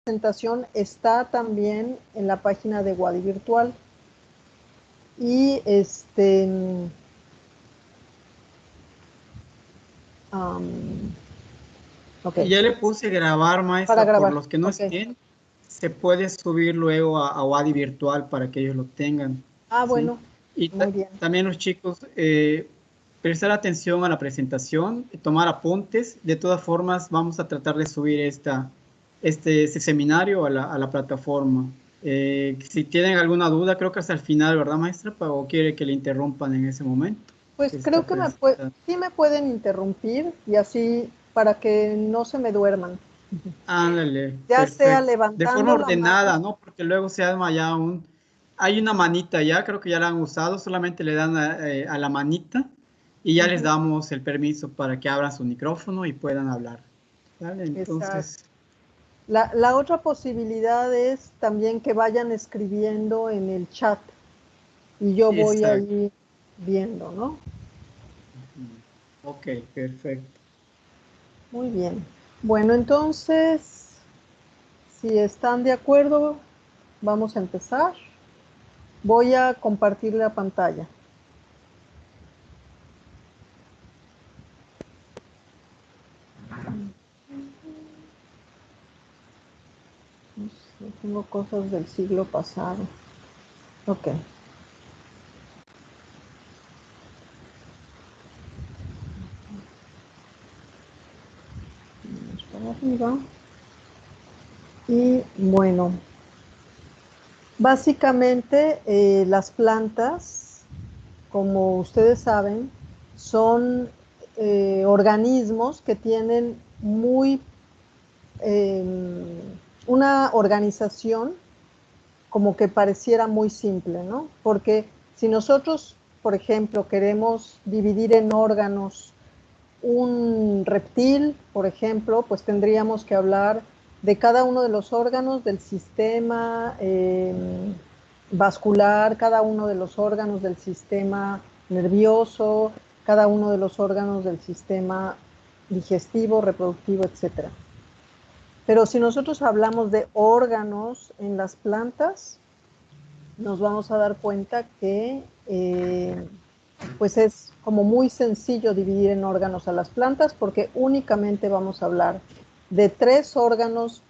presentación está también en la página de Wadi Virtual. Y okay. Ya le puse grabar, maestra, para grabar. Por los que no Okay. estén, se puede subir luego a Wadi Virtual para que ellos lo tengan. Ah, bueno, ¿sí? Y muy bien. también los chicos, prestar atención a la presentación, tomar apuntes. De todas formas, vamos a tratar de subir este seminario a la plataforma. Si tienen alguna duda, creo que hasta el final, ¿verdad, maestra? ¿O quiere que le interrumpan en ese momento? Pues creo que sí me pueden interrumpir y así para que no se me duerman. Ándale, Ya perfecto. sea levantando De forma ordenada, la mano, ¿no? Porque luego se arma ya hay una manita ya, creo que ya la han usado, solamente le dan a la manita y ya les damos el permiso para que abran su micrófono y puedan hablar. ¿Vale? Entonces. La otra posibilidad es también que vayan escribiendo en el chat y yo voy ahí viendo, ¿no? Ok, perfecto. Muy bien. Bueno, entonces, si están de acuerdo, vamos a empezar. Voy a compartir la pantalla. Tengo cosas del siglo pasado. Ok. Vamos para arriba. Y bueno, básicamente las plantas, como ustedes saben, son organismos que tienen una organización como que pareciera muy simple, ¿no? Porque si nosotros, por ejemplo, queremos dividir en órganos un reptil, por ejemplo, pues tendríamos que hablar de cada uno de los órganos del sistema vascular, cada uno de los órganos del sistema nervioso, cada uno de los órganos del sistema digestivo, reproductivo, etc. Pero si nosotros hablamos de órganos en las plantas, nos vamos a dar cuenta que pues es como muy sencillo dividir en órganos a las plantas porque únicamente vamos a hablar de 3 órganos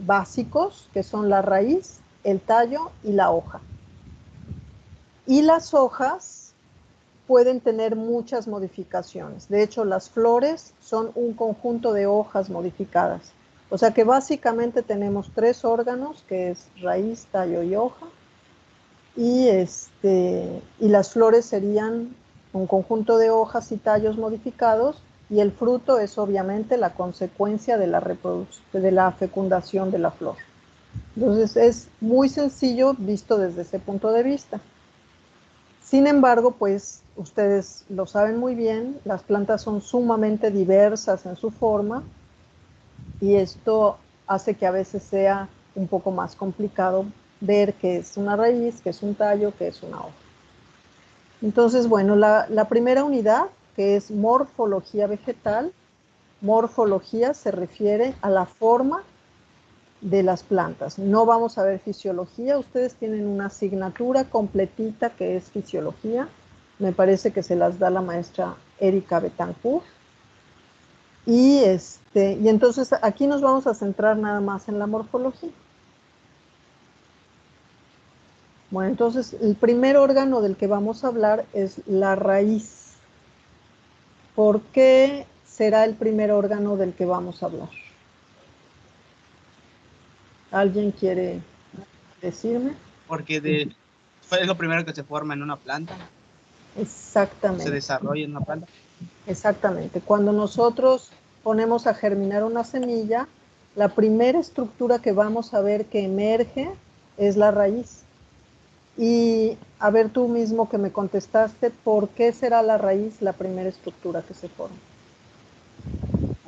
básicos, que son la raíz, el tallo y la hoja. Y las hojas pueden tener muchas modificaciones. De hecho, las flores son un conjunto de hojas modificadas. O sea que básicamente tenemos 3 órganos, que es raíz, tallo y hoja. Y las flores serían un conjunto de hojas y tallos modificados, y el fruto es obviamente la consecuencia de la fecundación de la flor. Entonces es muy sencillo visto desde ese punto de vista. Sin embargo, pues ustedes lo saben muy bien, las plantas son sumamente diversas en su forma y esto hace que a veces sea un poco más complicado ver qué es una raíz, qué es un tallo, qué es una hoja. Entonces, bueno, la primera unidad, que es morfología vegetal, morfología se refiere a la forma de las plantas. No vamos a ver fisiología, ustedes tienen una asignatura completita que es fisiología, me parece que se las da la maestra Erika Betancourt. Y entonces aquí nos vamos a centrar nada más en la morfología. Bueno, entonces el primer órgano del que vamos a hablar es la raíz. ¿Por qué será el primer órgano del que vamos a hablar? ¿Alguien quiere decirme? Porque es lo primero que se forma en una planta. Exactamente. Se desarrolla en una planta. Exactamente. Cuando nosotros ponemos a germinar una semilla, la primera estructura que vamos a ver que emerge es la raíz. Y a ver tú mismo que me contestaste, ¿por qué será la raíz la primera estructura que se forma?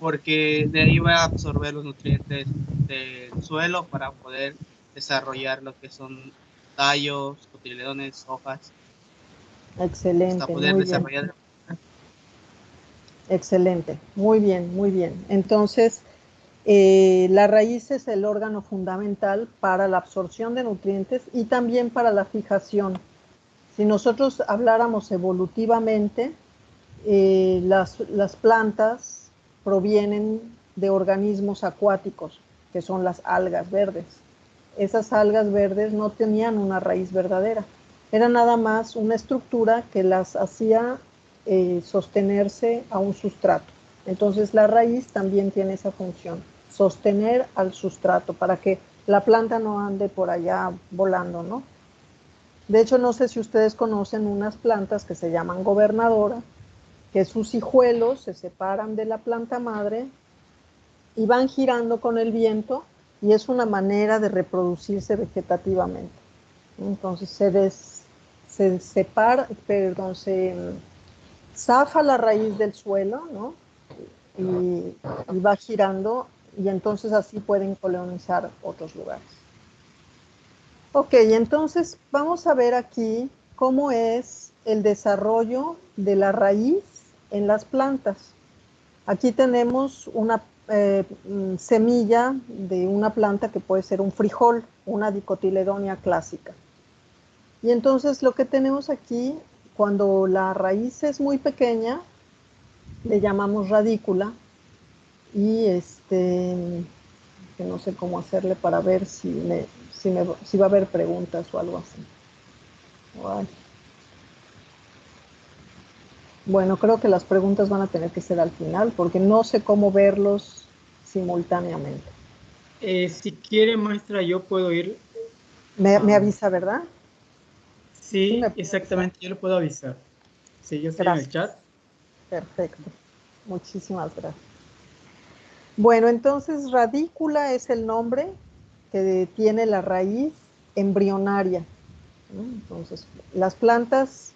Porque de ahí va a absorber los nutrientes del suelo para poder desarrollar lo que son tallos, cotiledones, hojas. Excelente, hasta poder muy desarrollar. Bien. Excelente, muy bien, muy bien. Entonces, La raíz es el órgano fundamental para la absorción de nutrientes y también para la fijación. Si nosotros habláramos evolutivamente, las plantas provienen de organismos acuáticos, que son las algas verdes. Esas algas verdes no tenían una raíz verdadera, era nada más una estructura que las hacía sostenerse a un sustrato. Entonces la raíz también tiene esa función, sostener al sustrato para que la planta no ande por allá volando, ¿no? De hecho, no sé si ustedes conocen unas plantas que se llaman gobernadora, que sus hijuelos se separan de la planta madre y van girando con el viento, y es una manera de reproducirse vegetativamente. Entonces se separa, perdón, se zafa la raíz del suelo, ¿no? Y va girando, y entonces así pueden colonizar otros lugares. Ok, entonces vamos a ver aquí cómo es el desarrollo de la raíz en las plantas. Aquí tenemos una semilla de una planta que puede ser un frijol, una dicotiledonia clásica. Y entonces lo que tenemos aquí, cuando la raíz es muy pequeña, le llamamos radícula, y que no sé cómo hacerle para ver si va a haber preguntas o algo así. Ay. Bueno, creo que las preguntas van a tener que ser al final, porque no sé cómo verlos simultáneamente. Si quiere, maestra, yo puedo ir. Me avisa, ¿verdad? Sí, Sí, me puede avisar. exactamente, yo le puedo avisar. Sí, yo estoy en el Gracias. chat. Perfecto. Muchísimas gracias. Bueno, entonces radícula es el nombre que tiene la raíz embrionaria, ¿no? Entonces, las plantas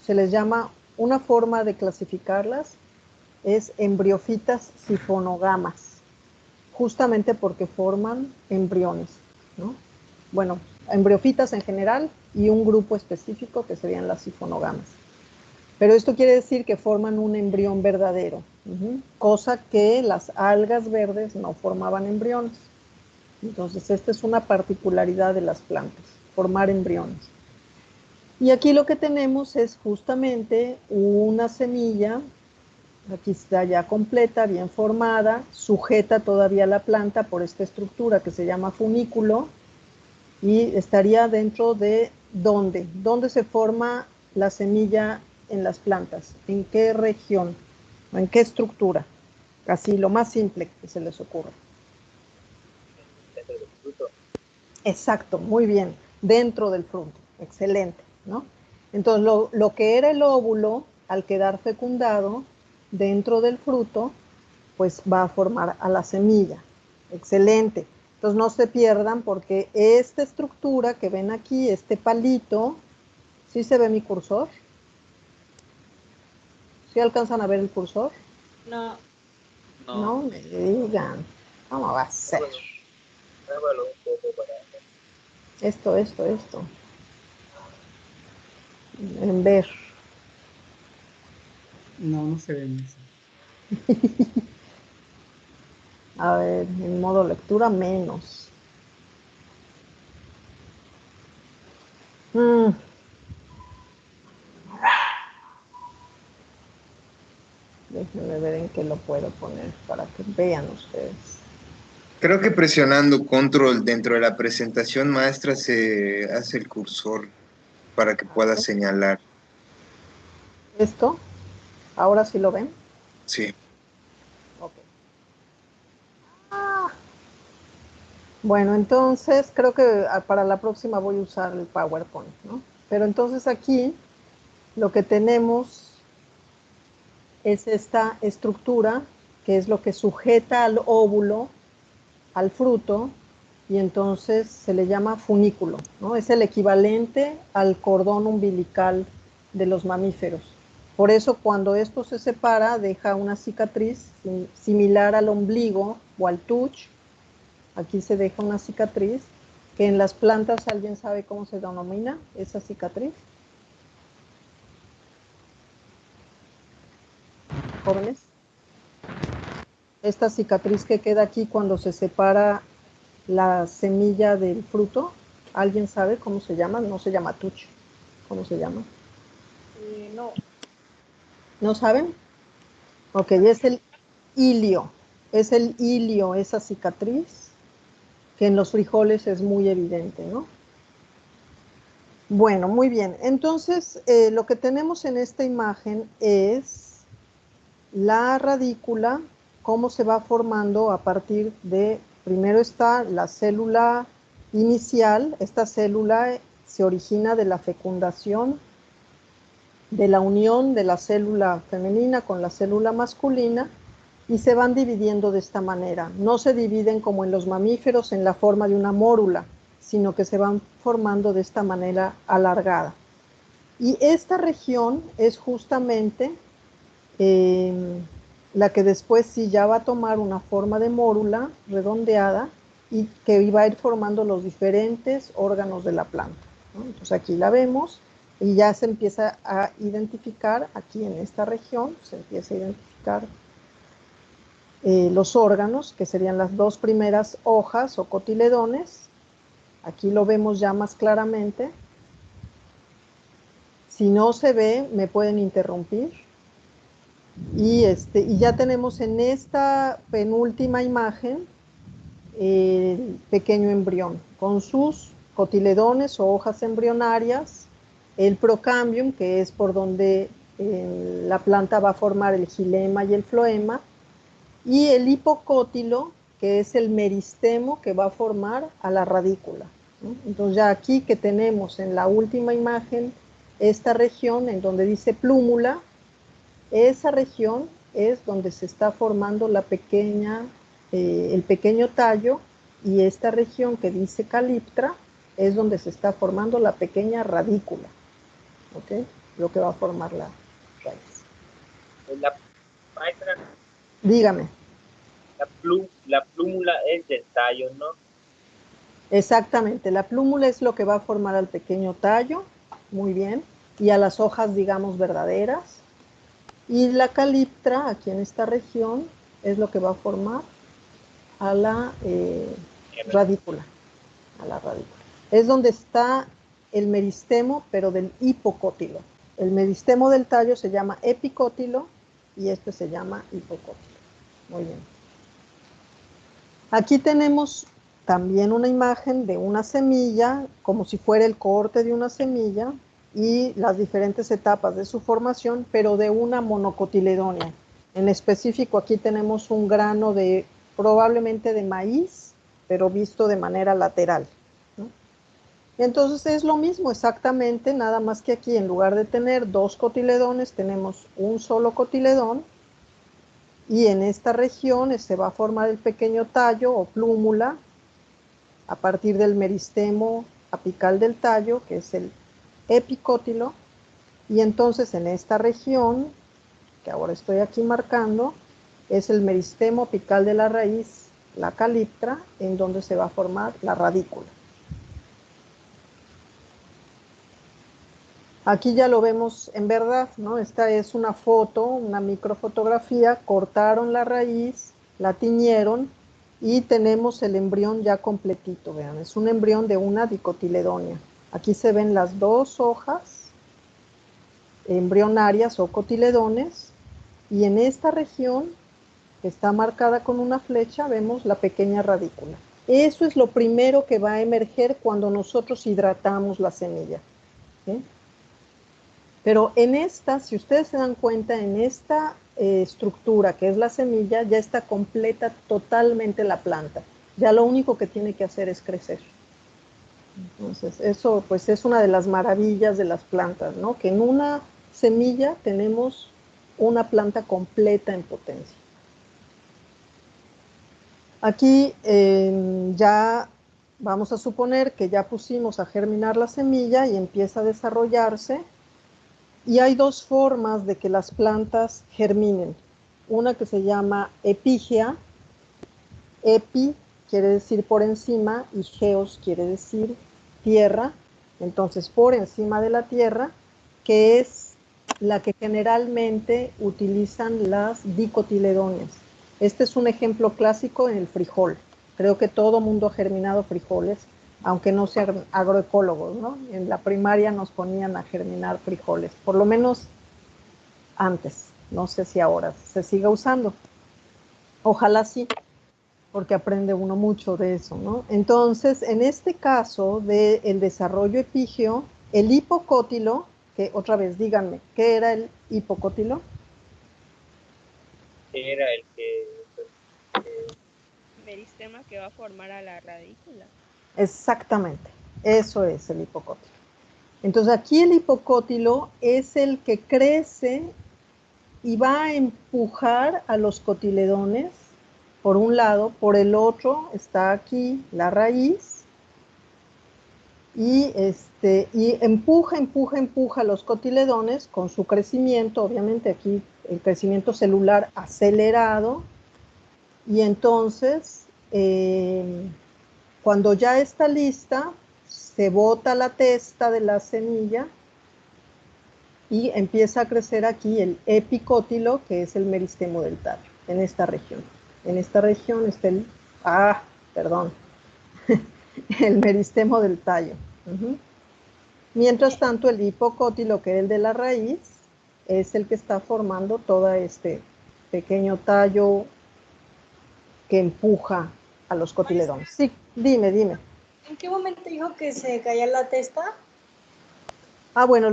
se les llama, una forma de clasificarlas es embriofitas sifonogamas, justamente porque forman embriones, ¿no? Bueno, embriofitas en general y un grupo específico que serían las sifonogamas. Pero esto quiere decir que forman un embrión verdadero, cosa que las algas verdes no formaban embriones. Entonces, esta es una particularidad de las plantas, formar embriones. Y aquí lo que tenemos es justamente una semilla, aquí está ya completa, bien formada, sujeta todavía la planta por esta estructura que se llama funículo, y estaría dentro de ¿dónde se forma la semilla en las plantas? ¿En qué región? ¿En qué estructura? Así, lo más simple que se les ocurra. Dentro del fruto. Exacto, muy bien, dentro del fruto, excelente, ¿no? Entonces, lo que era el óvulo, al quedar fecundado dentro del fruto, pues va a formar a la semilla. Excelente. Entonces no se pierdan, porque esta estructura que ven aquí, este palito, ¿sí se ve mi cursor? ¿Sí alcanzan a ver el cursor? No. No me digan. ¿Cómo va a ser? Muévalo un poco para... Esto. En ver. No, no se ve, maestra. A ver, en modo lectura menos. Déjenme ver en qué lo puedo poner para que vean ustedes. Creo que presionando control dentro de la presentación maestra se hace el cursor para que pueda señalar. Esto, ahora sí lo ven. Sí. Ok. Bueno, entonces creo que para la próxima voy a usar el PowerPoint, ¿no? Pero entonces aquí lo que tenemos es esta estructura, que es lo que sujeta al óvulo, al fruto, y entonces se le llama funículo, ¿no? Es el equivalente al cordón umbilical de los mamíferos. Por eso cuando esto se separa deja una cicatriz similar al ombligo o al tuch. Aquí se deja una cicatriz que en las plantas, ¿alguien sabe cómo se denomina esa cicatriz? Jóvenes. esta cicatriz que queda aquí cuando se separa la semilla del fruto. ¿Alguien sabe cómo se llama? No se llama tucho. ¿Cómo se llama? No. ¿No saben? Ok, es el hilio. Es el hilio, esa cicatriz, que en los frijoles es muy evidente, ¿no? Bueno, muy bien. Entonces, lo que tenemos en esta imagen es la radícula, cómo se va formando a partir de, primero está la célula inicial. Esta célula se origina de la fecundación, de la unión de la célula femenina con la célula masculina, y se van dividiendo de esta manera. No se dividen como en los mamíferos en la forma de una mórula, sino que se van formando de esta manera alargada. Y esta región es justamente la que después sí ya va a tomar una forma de mórula redondeada y que va a ir formando los diferentes órganos de la planta, ¿no? Entonces aquí la vemos y ya se empieza a identificar, aquí en esta región se empieza a identificar los órganos, que serían las dos primeras hojas o cotiledones. Aquí lo vemos ya más claramente. Si no se ve, me pueden interrumpir. Y ya tenemos en esta penúltima imagen el pequeño embrión, con sus cotiledones o hojas embrionarias, el procambium, que es por donde la planta va a formar el xilema y el floema, y el hipocótilo, que es el meristemo que va a formar a la radícula, ¿no? Entonces ya aquí que tenemos en la última imagen esta región en donde dice plúmula, esa región es donde se está formando la pequeña, el pequeño tallo, y esta región que dice caliptra es donde se está formando la pequeña radícula, ¿ok? Lo que va a formar la raíz. Maestra, Dígame. la plúmula es del tallo, ¿no? Exactamente, la plúmula es lo que va a formar al pequeño tallo, muy bien, y a las hojas, digamos, verdaderas. Y la caliptra, aquí en esta región, es lo que va a formar a la radícula. A la radícula. Es donde está el meristemo, pero del hipocótilo. El meristemo del tallo se llama epicótilo y este se llama hipocótilo. Muy bien. Aquí tenemos también una imagen de una semilla, como si fuera el corte de una semilla, y las diferentes etapas de su formación, pero de una monocotiledonia. En específico, aquí tenemos un grano de, probablemente de maíz, pero visto de manera lateral, ¿no? Entonces es lo mismo exactamente, nada más que aquí en lugar de tener dos cotiledones, tenemos un solo cotiledón, y en esta región se va a formar el pequeño tallo o plúmula a partir del meristemo apical del tallo, que es el epicótilo, y entonces en esta región, que ahora estoy aquí marcando, es el meristemo apical de la raíz, la caliptra, en donde se va a formar la radícula. Aquí ya lo vemos en verdad, ¿no? Esta es una foto, una microfotografía, cortaron la raíz, la tiñeron y tenemos el embrión ya completito, vean, es un embrión de una dicotiledonia. Aquí se ven las dos hojas embrionarias o cotiledones, y en esta región que está marcada con una flecha vemos la pequeña radícula. Eso es lo primero que va a emerger cuando nosotros hidratamos la semilla, ¿sí? Pero en esta, si ustedes se dan cuenta, en esta estructura que es la semilla, ya está completa totalmente la planta. Ya lo único que tiene que hacer es crecer. Entonces, eso pues es una de las maravillas de las plantas, ¿no? Que en una semilla tenemos una planta completa en potencia. Aquí ya vamos a suponer que ya pusimos a germinar la semilla y empieza a desarrollarse. Y hay dos formas de que las plantas germinen. Una que se llama epígea. Epi quiere decir por encima y geos quiere decir tierra. Entonces, por encima de la tierra, que es la que generalmente utilizan las dicotiledonias. Este es un ejemplo clásico en el frijol. Creo que todo mundo ha germinado frijoles, aunque no sean agroecólogos, ¿no? En la primaria nos ponían a germinar frijoles, por lo menos antes. No sé si ahora se siga usando. Ojalá sí, porque aprende uno mucho de eso, ¿no? Entonces, en este caso del desarrollo epígeo, el hipocótilo, que otra vez díganme, ¿qué era el hipocótilo? Era el que Meristema que va a formar a la radícula. Exactamente, eso es el hipocótilo. Entonces aquí el hipocótilo es el que crece y va a empujar a los cotiledones por un lado, por el otro está aquí la raíz y empuja a los cotiledones con su crecimiento, obviamente aquí el crecimiento celular acelerado, y entonces cuando ya está lista, se bota la testa de la semilla y empieza a crecer aquí el epicótilo, que es el meristemo del tallo, en esta región. En esta región está el meristemo del tallo. Mientras tanto, el hipocótilo, que es el de la raíz, es el que está formando todo este pequeño tallo que empuja a los cotiledones. Sí, dime. ¿En qué momento dijo que se caía la testa? Bueno,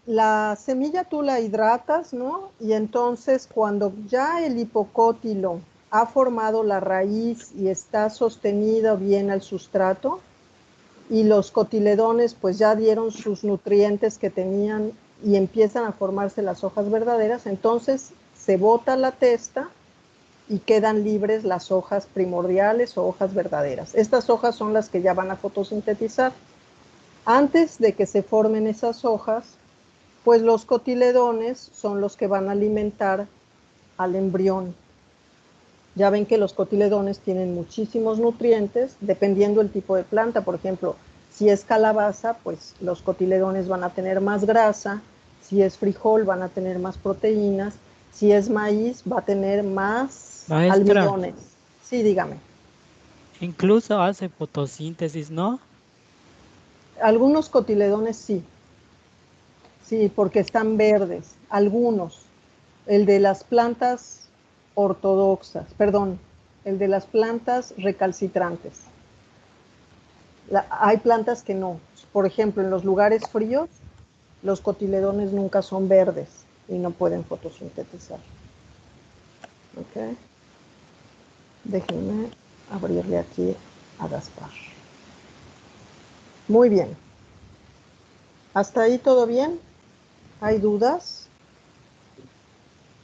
la semilla tú la hidratas, ¿no? Y entonces cuando ya el hipocótilo ha formado la raíz y está sostenida bien al sustrato, y los cotiledones pues ya dieron sus nutrientes que tenían y empiezan a formarse las hojas verdaderas, entonces se bota la testa y quedan libres las hojas primordiales o hojas verdaderas. Estas hojas son las que ya van a fotosintetizar. Antes de que se formen esas hojas, pues los cotiledones son los que van a alimentar al embrión. Ya ven que los cotiledones tienen muchísimos nutrientes, dependiendo del tipo de planta. Por ejemplo, si es calabaza, pues los cotiledones van a tener más grasa. Si es frijol, van a tener más proteínas. Si es maíz, va a tener más Maestra, almidones. Sí, dígame. incluso hace fotosíntesis, ¿no? Algunos cotiledones sí. Sí, porque están verdes. Algunos. El de las plantas ortodoxas, perdón, el de las plantas recalcitrantes. Hay plantas que no. Por ejemplo, en los lugares fríos, los cotiledones nunca son verdes y no pueden fotosintetizar. ¿Ok? Déjenme abrirle aquí a Gaspar. Muy bien. ¿Hasta ahí todo bien? ¿Hay dudas?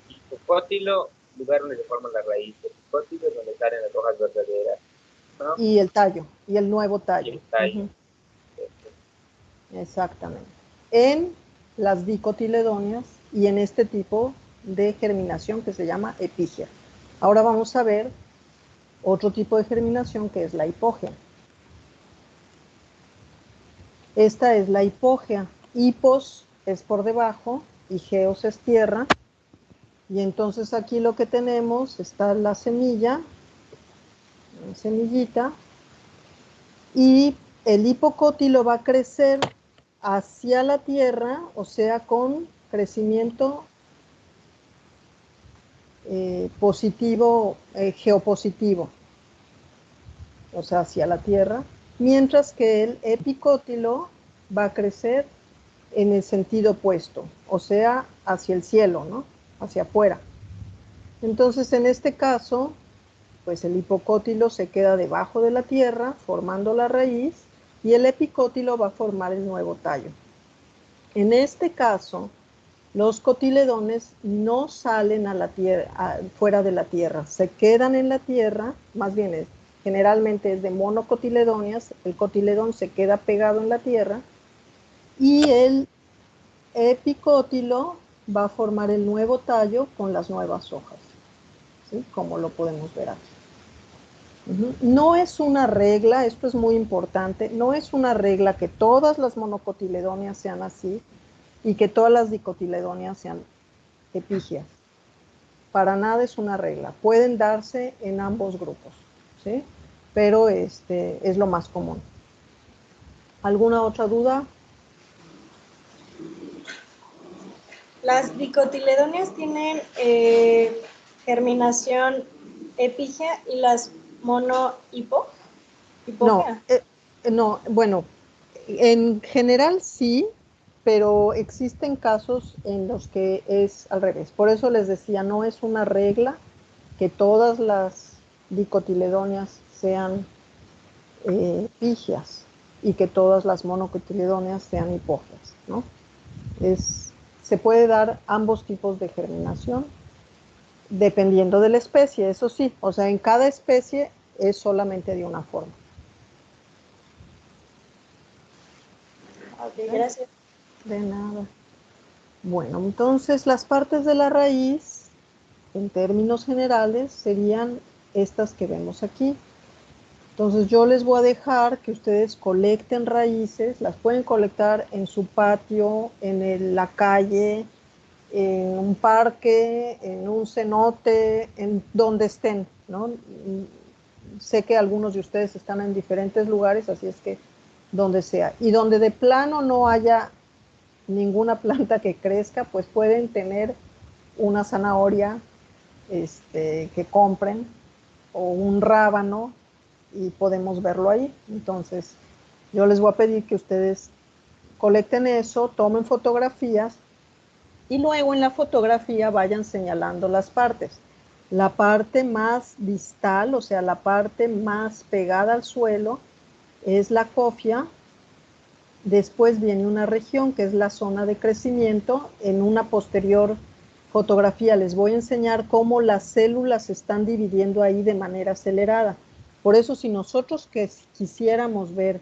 hipocótilo, lugar donde se forma la raíz. Epicótilo es donde salen las hojas verdaderas, ¿no? Y el tallo, y el nuevo tallo. Y el tallo. Exactamente. En las dicotiledóneas y en este tipo de germinación que se llama epígea. Ahora vamos a ver otro tipo de germinación que es la hipógea. Esta es la hipógea. Hipos es por debajo y geos es tierra. Y entonces aquí lo que tenemos está la semilla, una semillita, y el hipocótilo va a crecer hacia la tierra, o sea, con crecimiento positivo, geopositivo, o sea, hacia la tierra, mientras que el epicótilo va a crecer en el sentido opuesto, o sea, hacia el cielo, ¿no? Hacia afuera. Entonces, en este caso, pues el hipocótilo se queda debajo de la tierra, formando la raíz, y el epicótilo va a formar el nuevo tallo. En este caso, los cotiledones no salen a la tierra, fuera de la tierra, se quedan en la tierra, más bien generalmente es de monocotiledóneas, el cotiledón se queda pegado en la tierra y el epicótilo va a formar el nuevo tallo con las nuevas hojas, ¿sí? Como lo podemos ver aquí. No es una regla, esto es muy importante, no es una regla que todas las monocotiledóneas sean así y que todas las dicotiledóneas sean epígeas. para nada es una regla. Pueden darse en ambos grupos, ¿sí? Pero es lo más común. ¿Alguna otra duda? Las dicotiledóneas tienen germinación epígea y las hipógea. No, bueno, en general sí, pero existen casos en los que es al revés. Por eso les decía, no es una regla que todas las dicotiledóneas sean epígeas y que todas las monocotiledóneas sean hipógeas, ¿no? Se puede dar ambos tipos de germinación dependiendo de la especie, eso sí, o sea, en cada especie es solamente de una forma. Ok, gracias. De nada. Bueno, entonces las partes de la raíz, en términos generales, serían estas que vemos aquí. Entonces yo les voy a dejar que ustedes colecten raíces, las pueden colectar en su patio, en la calle, en un parque, en un cenote, en donde estén, ¿no? Sé que algunos de ustedes están en diferentes lugares, así es que donde sea. Y donde de plano no haya ninguna planta que crezca, pues pueden tener una zanahoria que compren o un rábano y podemos verlo ahí. Entonces, yo les voy a pedir que ustedes colecten eso, tomen fotografías y luego en la fotografía vayan señalando las partes. La parte más distal, o sea, la parte más pegada al suelo, es la cofia. Después viene una región que es la zona de crecimiento. En una posterior fotografía les voy a enseñar cómo las células se están dividiendo ahí de manera acelerada. Por eso si nosotros quisiéramos ver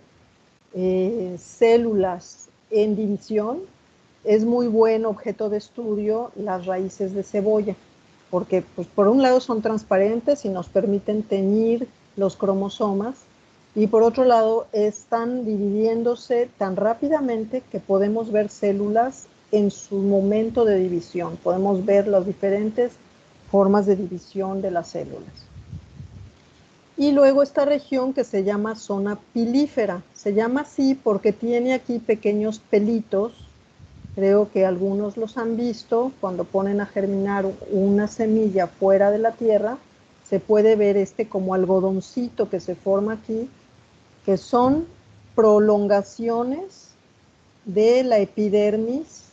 células en división, es muy buen objeto de estudio las raíces de cebolla, porque pues, por un lado son transparentes y nos permiten teñir los cromosomas, y por otro lado están dividiéndose tan rápidamente que podemos ver células en su momento de división, podemos ver las diferentes formas de división de las células. Y luego esta región que se llama zona pilífera, se llama así porque tiene aquí pequeños pelitos, creo que algunos los han visto, cuando ponen a germinar una semilla fuera de la tierra, se puede ver como algodoncito que se forma aquí, que son prolongaciones de la epidermis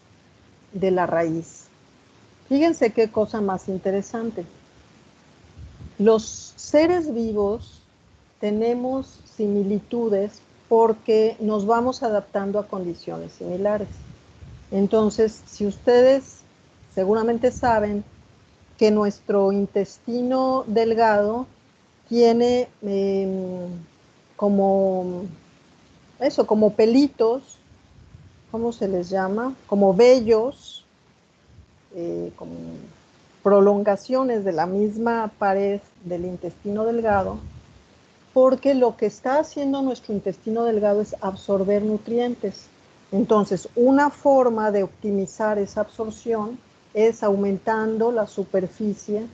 de la raíz. Fíjense qué cosa más interesante. Los seres vivos tenemos similitudes porque nos vamos adaptando a condiciones similares. Entonces, si ustedes seguramente saben que nuestro intestino delgado tiene como pelitos, ¿cómo se les llama? Como vellos, como prolongaciones de la misma pared del intestino delgado, porque lo que está haciendo nuestro intestino delgado es absorber nutrientes. Entonces, una forma de optimizar esa absorción es aumentando la superficie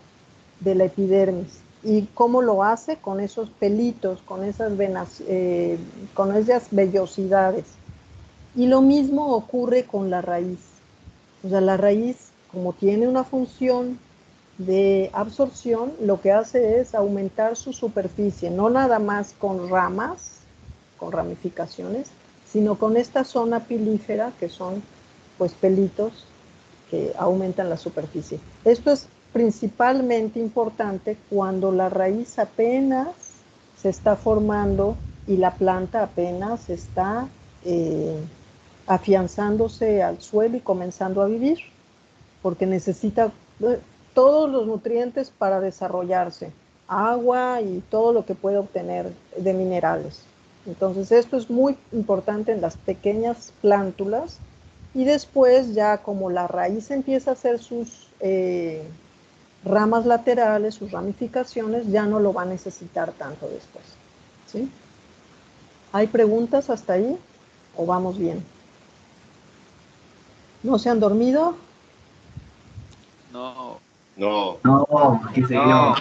de la epidermis. ¿Y cómo lo hace? Con esos pelitos, con esas venas, con esas vellosidades. Y lo mismo ocurre con la raíz. O sea, la raíz, como tiene una función de absorción, lo que hace es aumentar su superficie, no nada más con ramas, con ramificaciones, sino con esta zona pilífera, que son pues pelitos que aumentan la superficie. Esto es principalmente importante cuando la raíz apenas se está formando y la planta apenas está afianzándose al suelo y comenzando a vivir, porque necesita todos los nutrientes para desarrollarse, agua y todo lo que puede obtener de minerales. Entonces esto es muy importante en las pequeñas plántulas, y después ya como la raíz empieza a hacer sus ramas laterales, sus ramificaciones, ya no lo va a necesitar tanto después, ¿sí? ¿Hay preguntas hasta ahí o vamos bien? ¿No se han dormido? No, No. No, aquí seguimos.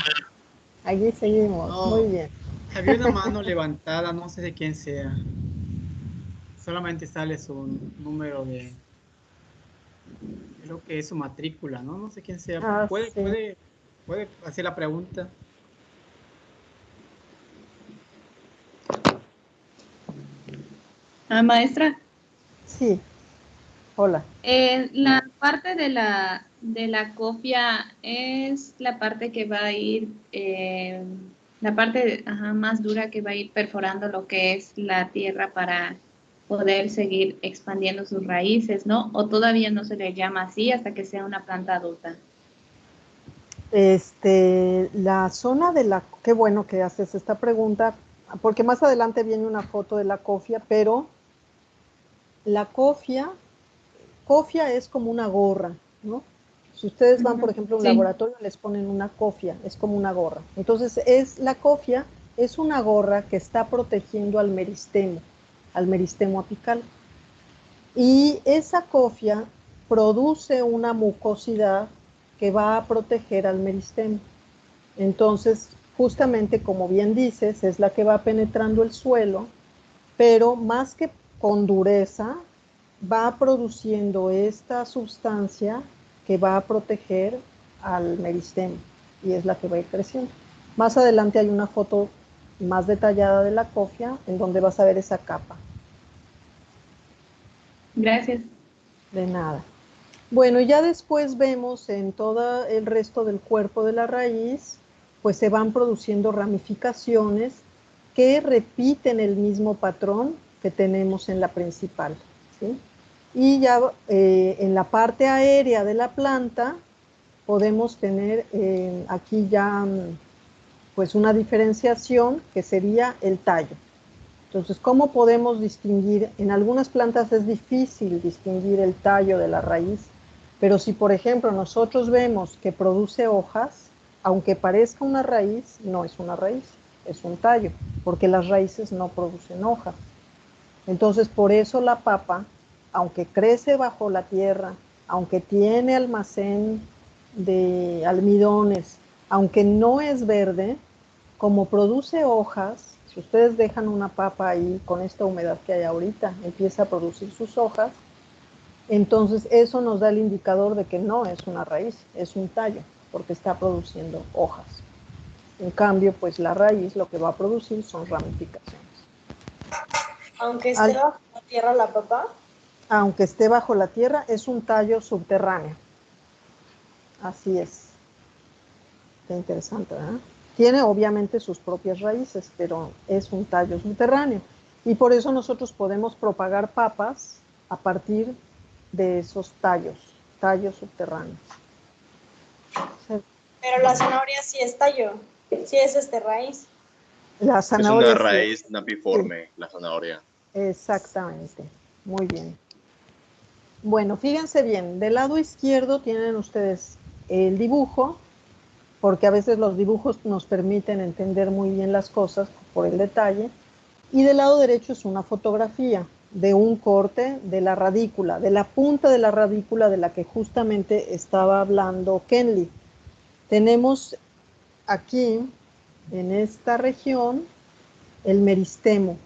Aquí seguimos, No. muy bien. Había una mano levantada, no sé de quién sea. Solamente sale su número de, creo que es su matrícula, ¿no? No sé quién sea. Ah, ¿Puede, sí. puede, puede hacer la pregunta? Maestra, Sí, hola. la parte de la cofia es la parte que va a ir, la parte más dura que va a ir perforando lo que es la tierra para poder seguir expandiendo sus raíces, ¿no? O todavía no se le llama así hasta que sea una planta adulta. La zona de la, qué bueno que haces esta pregunta, porque más adelante viene una foto de la cofia, pero la cofia es como una gorra, ¿no? Si ustedes van, por ejemplo, a un Sí. laboratorio, les ponen una cofia, es como una gorra. Entonces, la cofia es una gorra que está protegiendo al meristemo apical. Y esa cofia produce una mucosidad que va a proteger al meristemo. Entonces, justamente como bien dices, es la que va penetrando el suelo, pero más que con dureza, va produciendo esta sustancia que va a proteger al meristemo y es la que va a ir creciendo. Más adelante hay una foto más detallada de la cofia en donde vas a ver esa capa. Gracias. De nada. Bueno, ya después vemos en todo el resto del cuerpo de la raíz, pues se van produciendo ramificaciones que repiten el mismo patrón que tenemos en la principal, ¿sí? Y ya en la parte aérea de la planta podemos tener aquí ya pues una diferenciación que sería el tallo. Entonces, ¿cómo podemos distinguir? En algunas plantas es difícil distinguir el tallo de la raíz, pero si, por ejemplo, nosotros vemos que produce hojas, aunque parezca una raíz, no es una raíz, es un tallo, porque las raíces no producen hojas. Entonces, por eso la papa, aunque crece bajo la tierra, aunque tiene almacén de almidones, aunque no es verde, como produce hojas, si ustedes dejan una papa ahí con esta humedad que hay ahorita, empieza a producir sus hojas, entonces eso nos da el indicador de que no es una raíz, es un tallo, porque está produciendo hojas. En cambio, pues la raíz lo que va a producir son ramificaciones. Aunque esté bajo la tierra la papa. Aunque esté bajo la tierra, es un tallo subterráneo. Así es. Qué interesante, ¿verdad? Tiene obviamente sus propias raíces, pero es un tallo subterráneo. Y por eso nosotros podemos propagar papas a partir de esos tallos subterráneos. Pero la zanahoria sí es tallo, sí es raíz. La Es zanahoria una sí raíz napiforme, la zanahoria. exactamente. Muy bien. Bueno, fíjense bien, del lado izquierdo tienen ustedes el dibujo, porque a veces los dibujos nos permiten entender muy bien las cosas por el detalle, y del lado derecho es una fotografía de un corte de la radícula, de la punta de la radícula de la que justamente estaba hablando Kenley. Tenemos aquí, en esta región, el meristemo.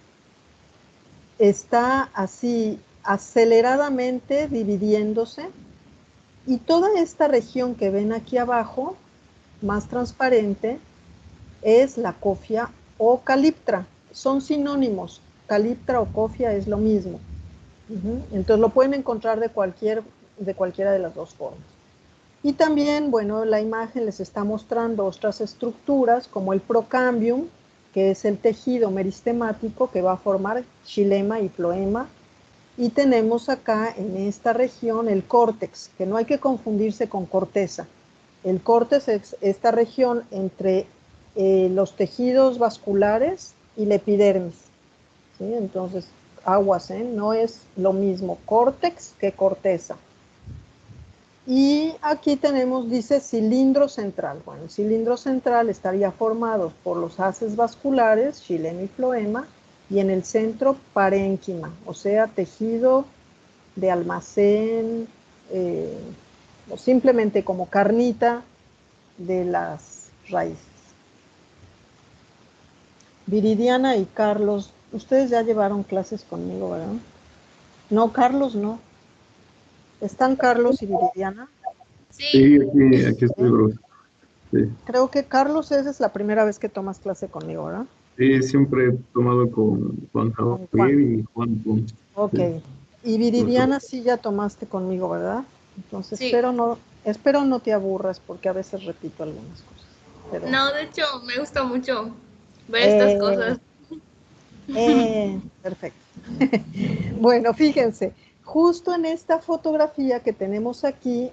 Está así aceleradamente dividiéndose y toda esta región que ven aquí abajo, más transparente, es la cofia o caliptra. Son sinónimos. Caliptra o cofia es lo mismo. Entonces lo pueden encontrar de cualquiera de las dos formas. Y también, bueno, la imagen les está mostrando otras estructuras como el procambium, que es el tejido meristemático que va a formar xilema y floema. Y tenemos acá en esta región el córtex, que no hay que confundirse con corteza. El córtex es esta región entre los tejidos vasculares y la epidermis. ¿Sí? Entonces, aguas, no es lo mismo córtex que corteza. Y aquí tenemos, dice cilindro central. Bueno, el cilindro central estaría formado por los haces vasculares, xilema y floema, y en el centro parénquima, o sea, tejido de almacén, o simplemente como carnita de las raíces. Viridiana y Carlos, ustedes ya llevaron clases conmigo, ¿verdad? No, Carlos no. ¿Están Carlos y Viridiana? Sí, aquí estoy, bro. Sí. Creo que Carlos, esa es la primera vez que tomas clase conmigo, ¿verdad? Sí, siempre he tomado con Juan Con Javier Juan. y Juan Pum. Ok. Sí. Y Viridiana sí ya tomaste conmigo, ¿verdad? Entonces Sí. espero no te aburras porque a veces repito algunas cosas. Pero, No, de hecho, me gusta mucho ver estas cosas. Perfecto. Bueno, fíjense, justo en esta fotografía que tenemos aquí,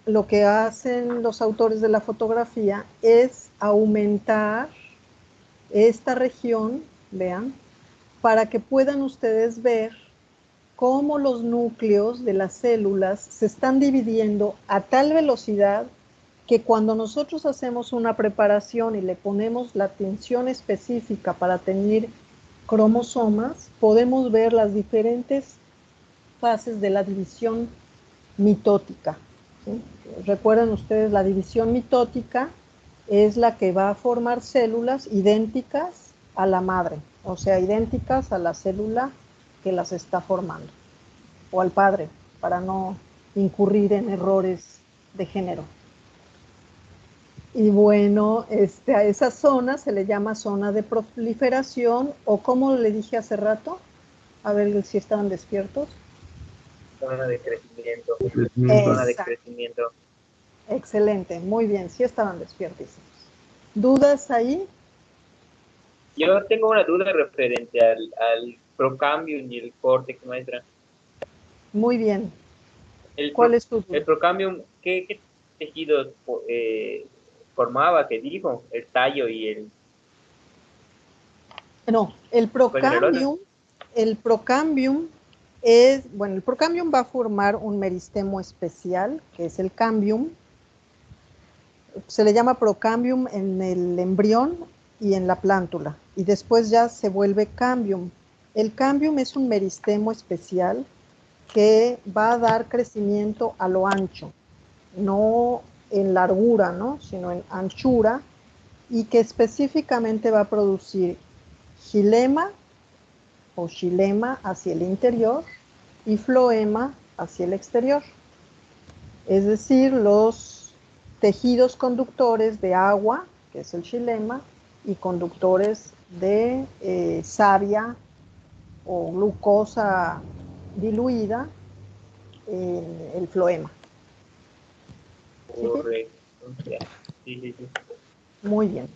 lo que hacen los autores de la fotografía es aumentar esta región, vean, para que puedan ustedes ver cómo los núcleos de las células se están dividiendo a tal velocidad que cuando nosotros hacemos una preparación y le ponemos la atención específica para tener cromosomas, podemos ver las diferentes fases de la división mitótica. ¿Sí? Recuerden ustedes, la división mitótica es la que va a formar células idénticas a la madre, o sea, idénticas a la célula que las está formando, o al padre, para no incurrir en errores de género. Y bueno, a esa zona se le llama zona de proliferación, o como le dije hace rato, a ver si estaban despiertos. Zona de crecimiento. Exacto. Zona de crecimiento. Excelente, muy bien, sí estaban despiertísimos. ¿Dudas ahí? Yo tengo una duda referente al procambium y el córtex, maestra. Muy bien. ¿Cuál es tu duda? El procambium, ¿qué tejidos formaba? ¿Qué dijo? El tallo y el... No, el procambium es, bueno, el procambium va a formar un meristemo especial, que es el cambium. Se le llama procambium en el embrión y en la plántula, y después ya se vuelve cambium. El cambium es un meristemo especial que va a dar crecimiento a lo ancho, no en largura, ¿no? Sino en anchura, y que específicamente va a producir xilema o xilema hacia el interior y floema hacia el exterior. Es decir, los tejidos conductores de agua, que es el xilema, y conductores de savia o glucosa diluida, el floema. Correcto. Sí. Muy bien.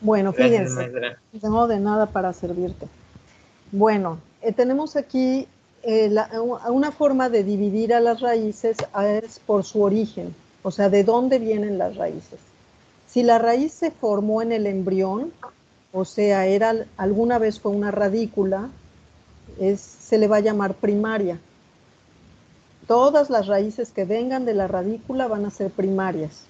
Bueno, Gracias, fíjense, maestra. no de nada para servirte. Bueno, tenemos aquí una forma de dividir a las raíces es por su origen, o sea, de dónde vienen las raíces. Si la raíz se formó en el embrión, o sea, alguna vez fue una radícula, se le va a llamar primaria. Todas las raíces que vengan de la radícula van a ser primarias.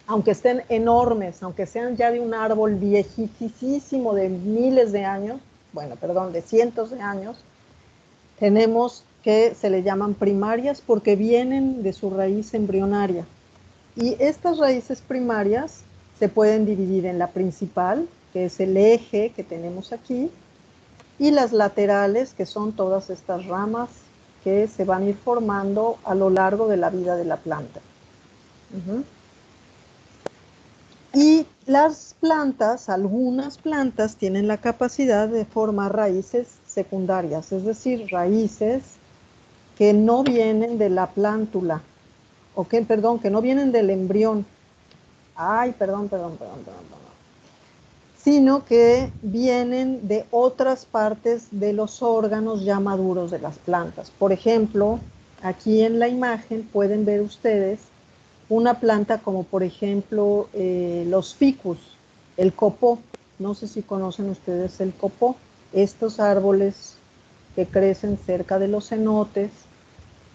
Aunque estén enormes, aunque sean ya de un árbol viejísimo de miles de años, de cientos de años, tenemos que se le llaman primarias porque vienen de su raíz embrionaria. Y estas raíces primarias se pueden dividir en la principal, que es el eje que tenemos aquí, y las laterales, que son todas estas ramas que se van a ir formando a lo largo de la vida de la planta. Y las plantas, algunas plantas tienen la capacidad de formar raíces secundarias, es decir, raíces que no vienen de la plántula, que no vienen del embrión. Sino que vienen de otras partes de los órganos ya maduros de las plantas. Por ejemplo, aquí en la imagen pueden ver ustedes una planta como por ejemplo los ficus, el copó. No sé si conocen ustedes el copó, estos árboles que crecen cerca de los cenotes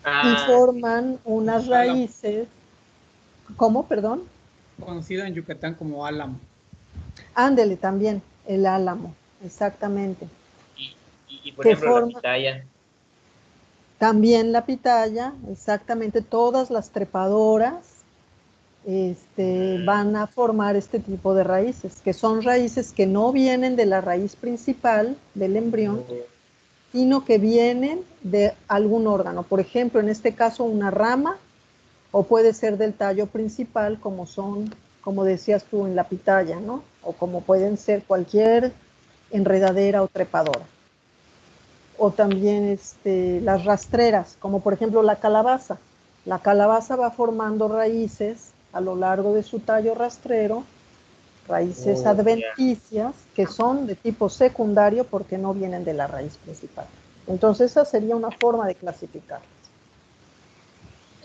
y forman unas raíces. ¿Cómo, perdón? Conocido en Yucatán como álamo. Ándele también, el álamo, exactamente. Y por ejemplo, la pitaya. También la pitaya, exactamente, todas las trepadoras van a formar este tipo de raíces, que son raíces que no vienen de la raíz principal del embrión, sino que vienen de algún órgano. Por ejemplo, en este caso, una rama, o puede ser del tallo principal, como decías tú, en la pitaya, ¿no? O como pueden ser cualquier enredadera o trepadora. O también las rastreras, como por ejemplo la calabaza. La calabaza va formando raíces a lo largo de su tallo rastrero, raíces adventicias, que son de tipo secundario porque no vienen de la raíz principal. Entonces esa sería una forma de clasificarlas.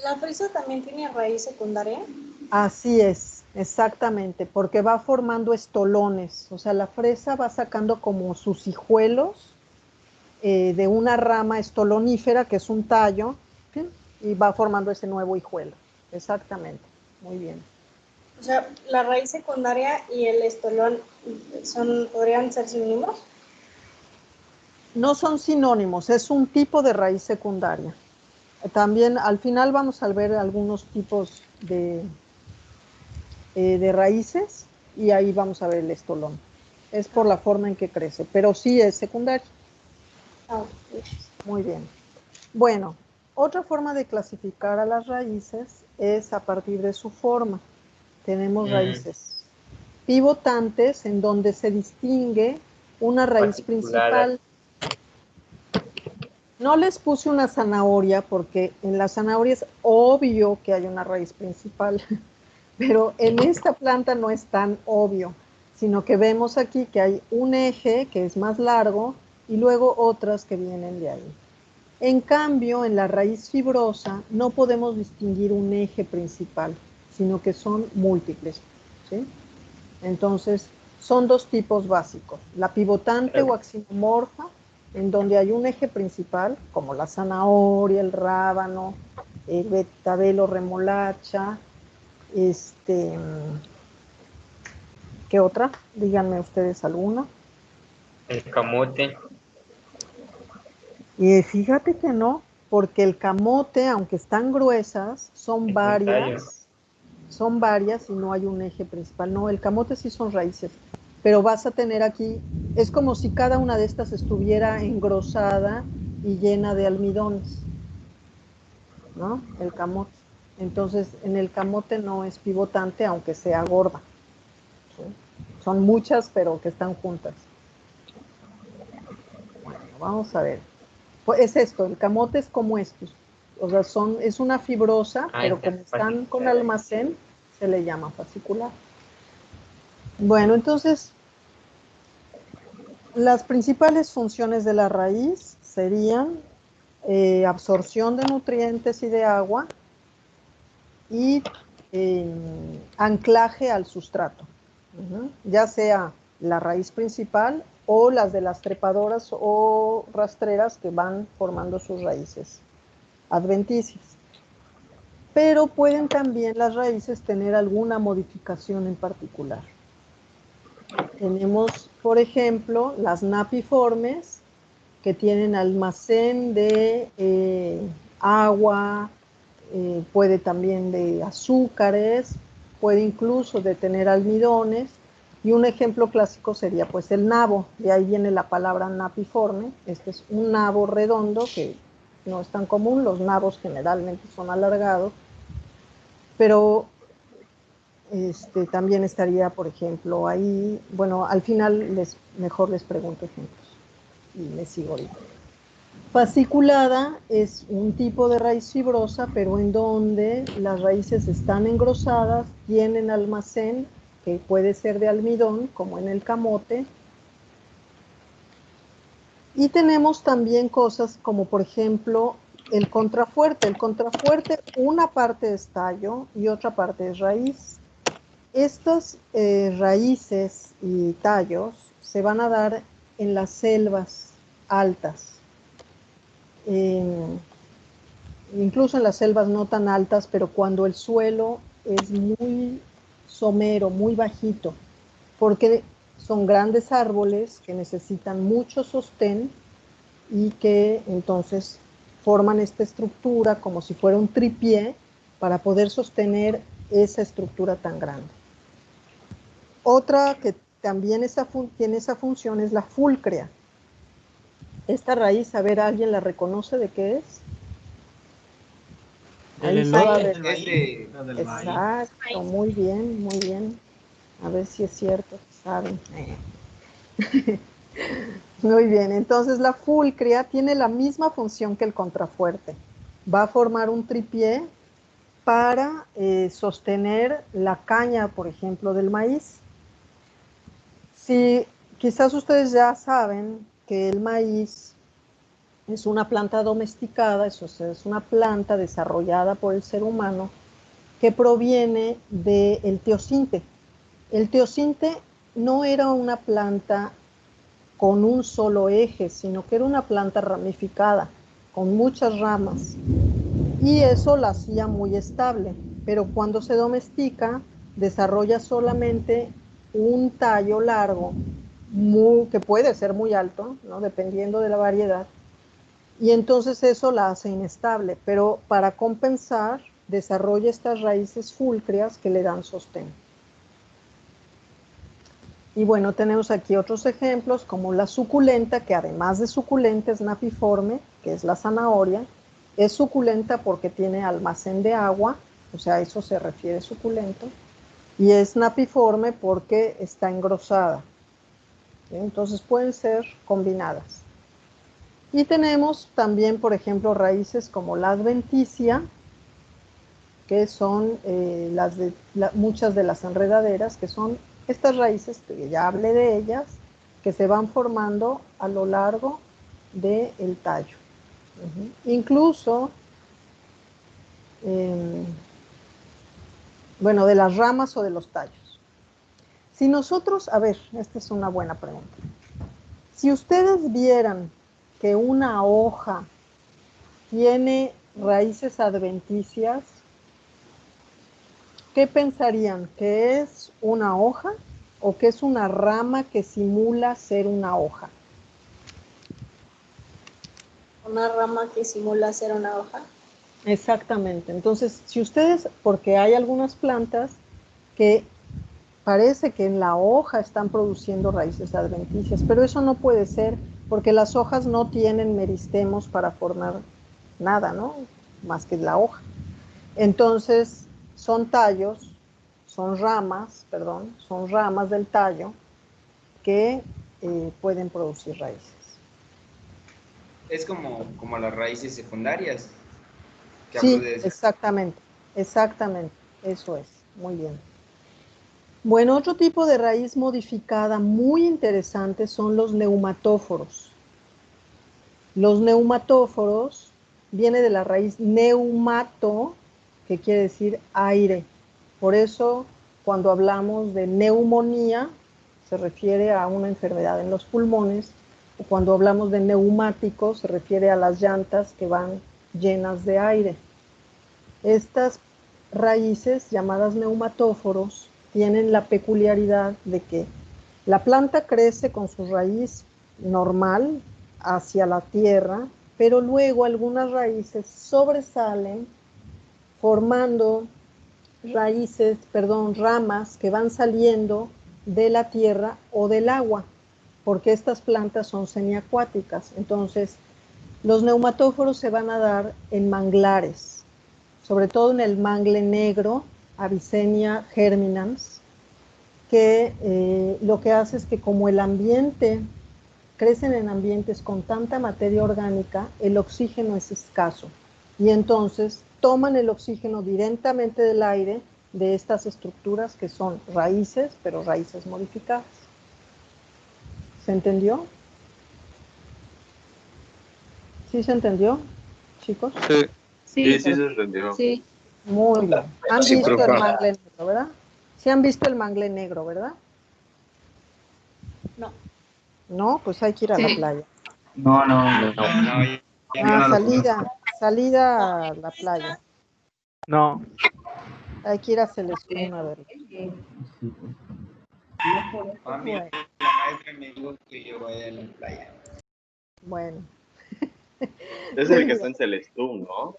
¿La fresa también tiene raíz secundaria? Así es, exactamente, porque va formando estolones. O sea, la fresa va sacando como sus hijuelos de una rama estolonífera, que es un tallo, ¿sí? Y va formando ese nuevo hijuelo. Exactamente, muy bien. O sea, la raíz secundaria y el estolón ¿podrían ser sinónimos? No son sinónimos, es un tipo de raíz secundaria. También al final vamos a ver algunos tipos de raíces y ahí vamos a ver el estolón. Es por la forma en que crece, pero sí es secundario. Muy bien. Bueno, otra forma de clasificar a las raíces es a partir de su forma. Tenemos raíces pivotantes, en donde se distingue una raíz principal. No les puse una zanahoria porque en la zanahoria es obvio que hay una raíz principal, pero en esta planta no es tan obvio, sino que vemos aquí que hay un eje que es más largo y luego otras que vienen de ahí. En cambio, en la raíz fibrosa no podemos distinguir un eje principal, sino que son múltiples, ¿sí? Entonces, son dos tipos básicos, la pivotante o axinomorfa, en donde hay un eje principal, como la zanahoria, el rábano, el betabel o remolacha, ¿qué otra? Díganme ustedes alguna. El camote. Y fíjate que no, porque el camote, aunque están gruesas, son varias y no hay un eje principal. No, el camote sí son raíces, pero vas a tener aquí, es como si cada una de estas estuviera engrosada y llena de almidones, ¿no? El camote. Entonces, en el camote no es pivotante, aunque sea gorda. ¿Sí? Son muchas, pero que están juntas. Bueno, vamos a ver. Pues es esto, el camote es como estos. O sea, es una fibrosa, pero como están con almacén, se le llama fascicular. Bueno, entonces, las principales funciones de la raíz serían absorción de nutrientes y de agua y anclaje al sustrato, ya sea la raíz principal o las de las trepadoras o rastreras que van formando sus raíces adventicias. Pero pueden también las raíces tener alguna modificación en particular. Tenemos, por ejemplo, las napiformes, que tienen almacén de agua, puede también de azúcares, puede incluso de tener almidones, y un ejemplo clásico sería pues el nabo, de ahí viene la palabra napiforme. Este es un nabo redondo que no es tan común, los nabos generalmente son alargados, pero también estaría, por ejemplo, ahí, bueno, al final mejor les pregunto ejemplos y les sigo ahorita. Fasciculada es un tipo de raíz fibrosa, pero en donde las raíces están engrosadas, tienen almacén, que puede ser de almidón, como en el camote. Y tenemos también cosas como, por ejemplo, el contrafuerte. El contrafuerte, una parte es tallo y otra parte es raíz. Estas raíces y tallos se van a dar en las selvas altas. Incluso en las selvas no tan altas, pero cuando el suelo es muy somero, muy bajito, porque son grandes árboles que necesitan mucho sostén y que entonces forman esta estructura como si fuera un tripié para poder sostener esa estructura tan grande. Otra que también tiene esa función es la fulcrea. Esta raíz, a ver, ¿alguien la reconoce de qué es? Ahí se va a ver. Exacto, muy bien, muy bien. A ver si es cierto, saben. Muy bien, entonces la fulcrea tiene la misma función que el contrafuerte. Va a formar un tripié para sostener la caña, por ejemplo, del maíz. Si quizás ustedes ya saben que el maíz es una planta domesticada, eso es una planta desarrollada por el ser humano que proviene del teosinte. El teosinte no era una planta con un solo eje, sino que era una planta ramificada, con muchas ramas. Y eso la hacía muy estable, pero cuando se domestica, desarrolla solamente un tallo largo, que puede ser muy alto, ¿no? Dependiendo de la variedad, y entonces eso la hace inestable, pero para compensar, desarrolla estas raíces fulcreas que le dan sostén. Y bueno, tenemos aquí otros ejemplos, como la suculenta, que además de suculenta es napiforme, que es la zanahoria. Es suculenta porque tiene almacén de agua, o sea, a eso se refiere suculento. Y es napiforme porque está engrosada. Entonces pueden ser combinadas. Y tenemos también, por ejemplo, raíces como la adventicia, que son muchas de las enredaderas, que son estas raíces, que ya hablé de ellas, que se van formando a lo largo del tallo. Incluso, bueno, de las ramas o de los tallos. Si nosotros, a ver, esta es una buena pregunta. Si ustedes vieran que una hoja tiene raíces adventicias, ¿qué pensarían? ¿Que es una hoja o que es una rama que simula ser una hoja? Una rama que simula ser una hoja. Exactamente. Entonces, si ustedes, porque hay algunas plantas que parece que en la hoja están produciendo raíces adventicias, pero eso no puede ser porque las hojas no tienen meristemos para formar nada, ¿no? Más que la hoja. Entonces, son tallos, son ramas del tallo que pueden producir raíces. Es como las raíces secundarias. Sí, exactamente, eso es, muy bien. Bueno, otro tipo de raíz modificada muy interesante son los neumatóforos. Los neumatóforos viene de la raíz neumato, que quiere decir aire. Por eso, cuando hablamos de neumonía, se refiere a una enfermedad en los pulmones, o cuando hablamos de neumáticos, se refiere a las llantas que van llenas de aire. Estas raíces, llamadas neumatóforos, tienen la peculiaridad de que la planta crece con su raíz normal hacia la tierra, pero luego algunas raíces sobresalen formando ramas que van saliendo de la tierra o del agua, porque estas plantas son semiacuáticas. Entonces, los neumatóforos se van a dar en manglares, sobre todo en el mangle negro, Avicennia germinans, que lo que hace es que como el ambiente, crecen en ambientes con tanta materia orgánica, el oxígeno es escaso. Y entonces toman el oxígeno directamente del aire de estas estructuras que son raíces, pero raíces modificadas. ¿Se entendió? ¿Sí se entendió, chicos? Sí. Sí, Sí, se entendió. sí. Muy bien. ¿Han Sí, visto el profe. mangle negro, verdad? Sí han visto el mangle negro, ¿verdad? No. No, pues hay que ir a la Sí. playa. No, Salida a la playa. No. Hay que ir a Celestún a verlo. A mí la maestra me dijo que yo vaya a la playa. Bueno. Es el que está en Celestún, ¿no?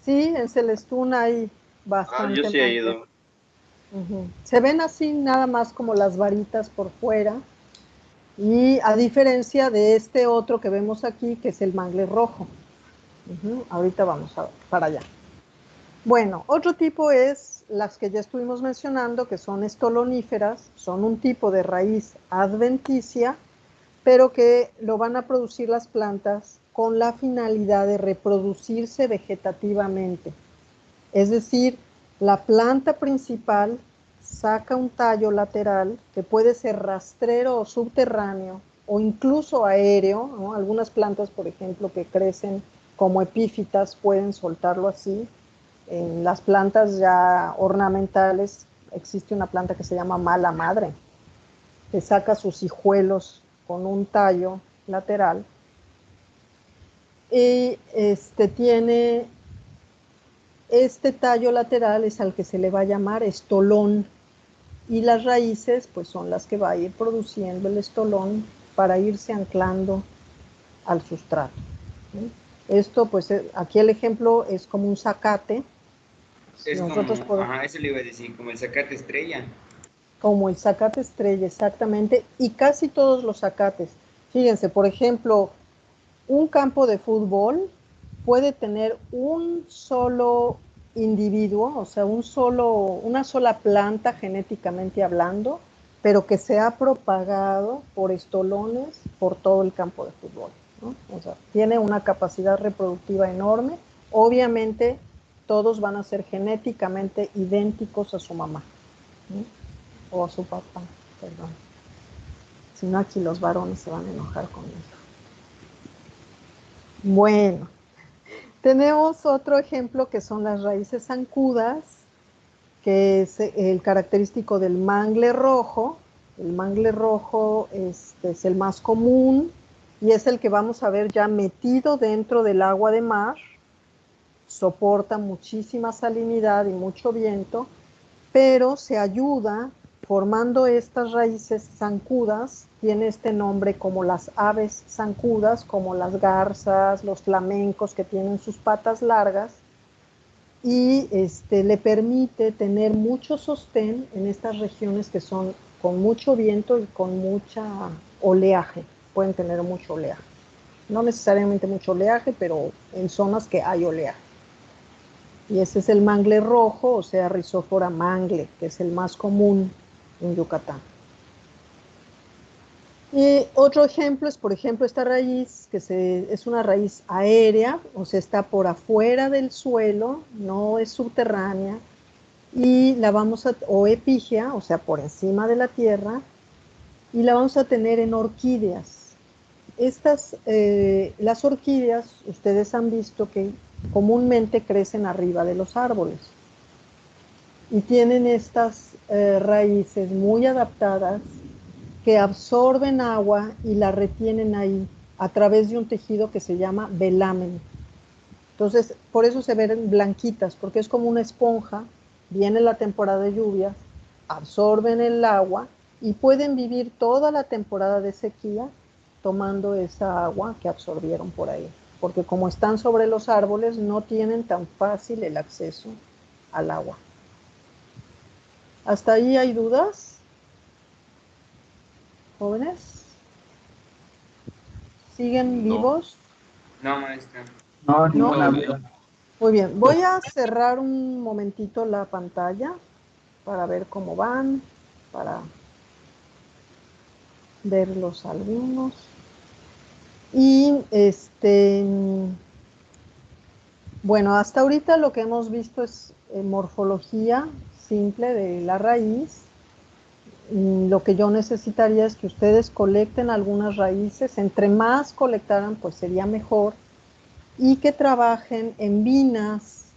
Sí, en Celestún hay Ah, yo bastante sí he ido. Se ven así nada más como las varitas por fuera, y a diferencia de este otro que vemos aquí, que es el mangle rojo. Ahorita vamos para allá. Bueno, otro tipo es las que ya estuvimos mencionando, que son estoloníferas, son un tipo de raíz adventicia, pero que lo van a producir las plantas con la finalidad de reproducirse vegetativamente. Es decir, la planta principal saca un tallo lateral que puede ser rastrero o subterráneo o incluso aéreo, ¿no? Algunas plantas, por ejemplo, que crecen como epífitas pueden soltarlo así. En las plantas ya ornamentales existe una planta que se llama mala madre, que saca sus hijuelos con un tallo lateral y tiene este tallo lateral es al que se le va a llamar estolón, y las raíces pues son las que va a ir produciendo el estolón para irse anclando al sustrato. Esto pues aquí el ejemplo es como un zacate. Es Nosotros como, ajá, eso le iba a decir, como el zacate estrella. Como el zacate estrella, exactamente, y casi todos los zacates. Fíjense, por ejemplo, un campo de fútbol puede tener un solo individuo, o sea, una sola planta genéticamente hablando, pero que se ha propagado por estolones por todo el campo de fútbol, ¿no? O sea, tiene una capacidad reproductiva enorme. Obviamente, todos van a ser genéticamente idénticos a su mamá, ¿no? O a su papá, perdón. Si no, aquí los varones se van a enojar conmigo. Bueno, tenemos otro ejemplo que son las raíces zancudas, que es el característico del mangle rojo. El mangle rojo es el más común y es el que vamos a ver ya metido dentro del agua de mar. Soporta muchísima salinidad y mucho viento, pero se ayuda formando estas raíces zancudas. Tiene este nombre como las aves zancudas, como las garzas, los flamencos que tienen sus patas largas, y le permite tener mucho sostén en estas regiones que son con mucho viento y con mucha oleaje. Pueden tener mucho oleaje. No necesariamente mucho oleaje, pero en zonas que hay oleaje. Y ese es el mangle rojo, o sea, Rhizopora mangle, que es el más común en Yucatán. Y otro ejemplo es, por ejemplo, esta raíz, que es una raíz aérea, o sea, está por afuera del suelo, no es subterránea, y la vamos a, o epígea, o sea, por encima de la tierra, y la vamos a tener en orquídeas. Las orquídeas, ustedes han visto que comúnmente crecen arriba de los árboles y tienen estas raíces muy adaptadas que absorben agua y la retienen ahí a través de un tejido que se llama velamen. Entonces, por eso se ven blanquitas, porque es como una esponja. Viene la temporada de lluvia, absorben el agua y pueden vivir toda la temporada de sequía tomando esa agua que absorbieron por ahí, porque como están sobre los árboles no tienen tan fácil el acceso al agua. ¿Hasta ahí hay dudas, jóvenes? ¿Siguen vivos? No, maestra. No, ninguna duda. Muy bien, voy a cerrar un momentito la pantalla para ver cómo van, para verlos algunos. Y bueno, hasta ahorita lo que hemos visto es morfología simple de la raíz. Lo que yo necesitaría es que ustedes colecten algunas raíces. Entre más colectaran, pues sería mejor. Y que trabajen en binas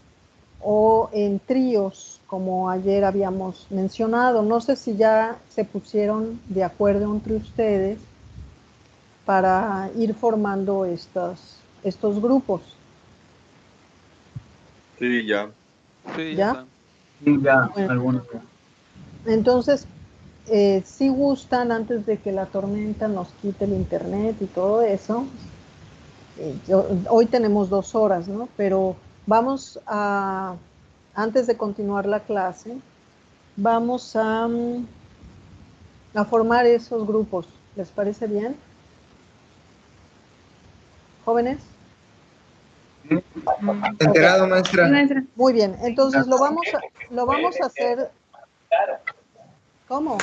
o en tríos, como ayer habíamos mencionado. No sé si ya se pusieron de acuerdo entre ustedes para ir formando estos grupos. Sí, ya. Sí, ¿Ya? Sí, ya, Bueno, algunos. entonces, si gustan, antes de que la tormenta nos quite el internet y todo eso, hoy tenemos 2 horas, ¿no? Pero vamos a, antes de continuar la clase, vamos a formar esos grupos. ¿Les parece bien? ¿Jóvenes? Enterado, maestra. Muy bien, entonces lo vamos a hacer. ¿Cómo?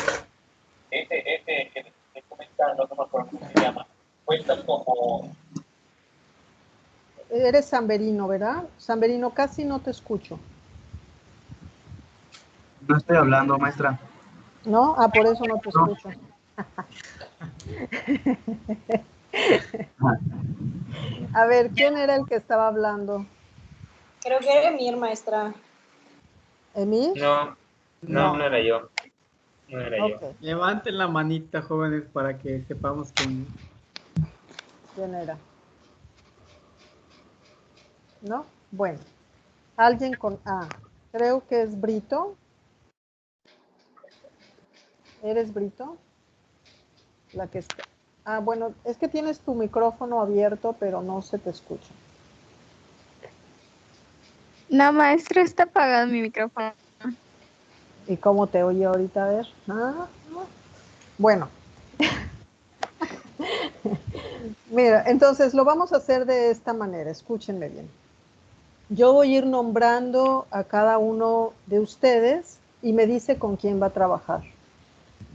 Este comentando, no me acuerdo cómo se llama. Cuenta como... Eres Samberino, ¿verdad? Samberino, casi no te escucho. No estoy hablando, maestra. ¿No? Ah, por eso no te escucho. A ver, ¿quién era el que estaba hablando? Creo que era Emir, maestra. ¿Emir? No era yo. No era yo. Levanten la manita, jóvenes, para que sepamos quién era. ¿No? Bueno. Alguien con A. Creo que es Brito. ¿Eres Brito? La que está. Ah, bueno, es que tienes tu micrófono abierto, pero no se te escucha. No, maestra, está apagado mi micrófono. ¿Y cómo te oye ahorita? A ver. Bueno. Mira, entonces lo vamos a hacer de esta manera. Escúchenme bien. Yo voy a ir nombrando a cada uno de ustedes y me dice con quién va a trabajar.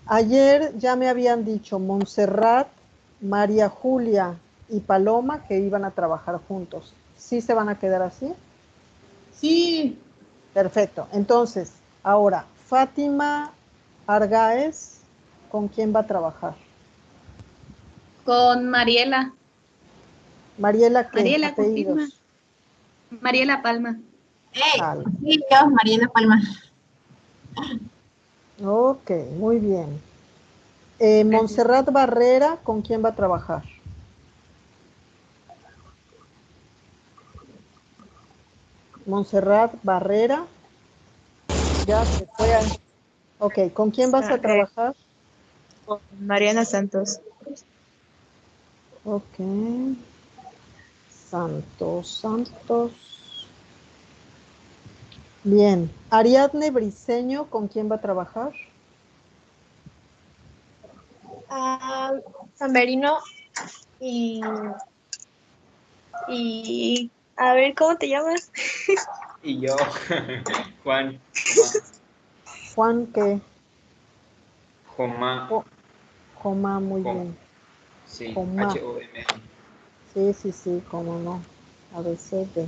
Ayer ya me habían dicho Montserrat, María Julia y Paloma que iban a trabajar juntos. ¿Sí se van a quedar así? Sí. Perfecto. Entonces, ahora, Fátima Argáez, ¿con quién va a trabajar? Con Mariela. Mariela, ¿qué? Mariela, Apellidos. confirma. Mariela Palma. Sí, yo, Mariela Palma. Ok, muy bien. Montserrat Barrera, ¿con quién va a trabajar? Montserrat Barrera. Ya se fue. Ok, ¿con quién vas a trabajar? Con Mariana Santos. Ok. Santos. Bien. Ariadne Briceño, ¿con quién va a trabajar? Samberino y a ver, ¿cómo te llamas? Y yo, Juan. Juan, ¿qué? Jomá. Jomá, muy bien. Sí, Jomá. H-O-M. Sí, cómo no. ABCD.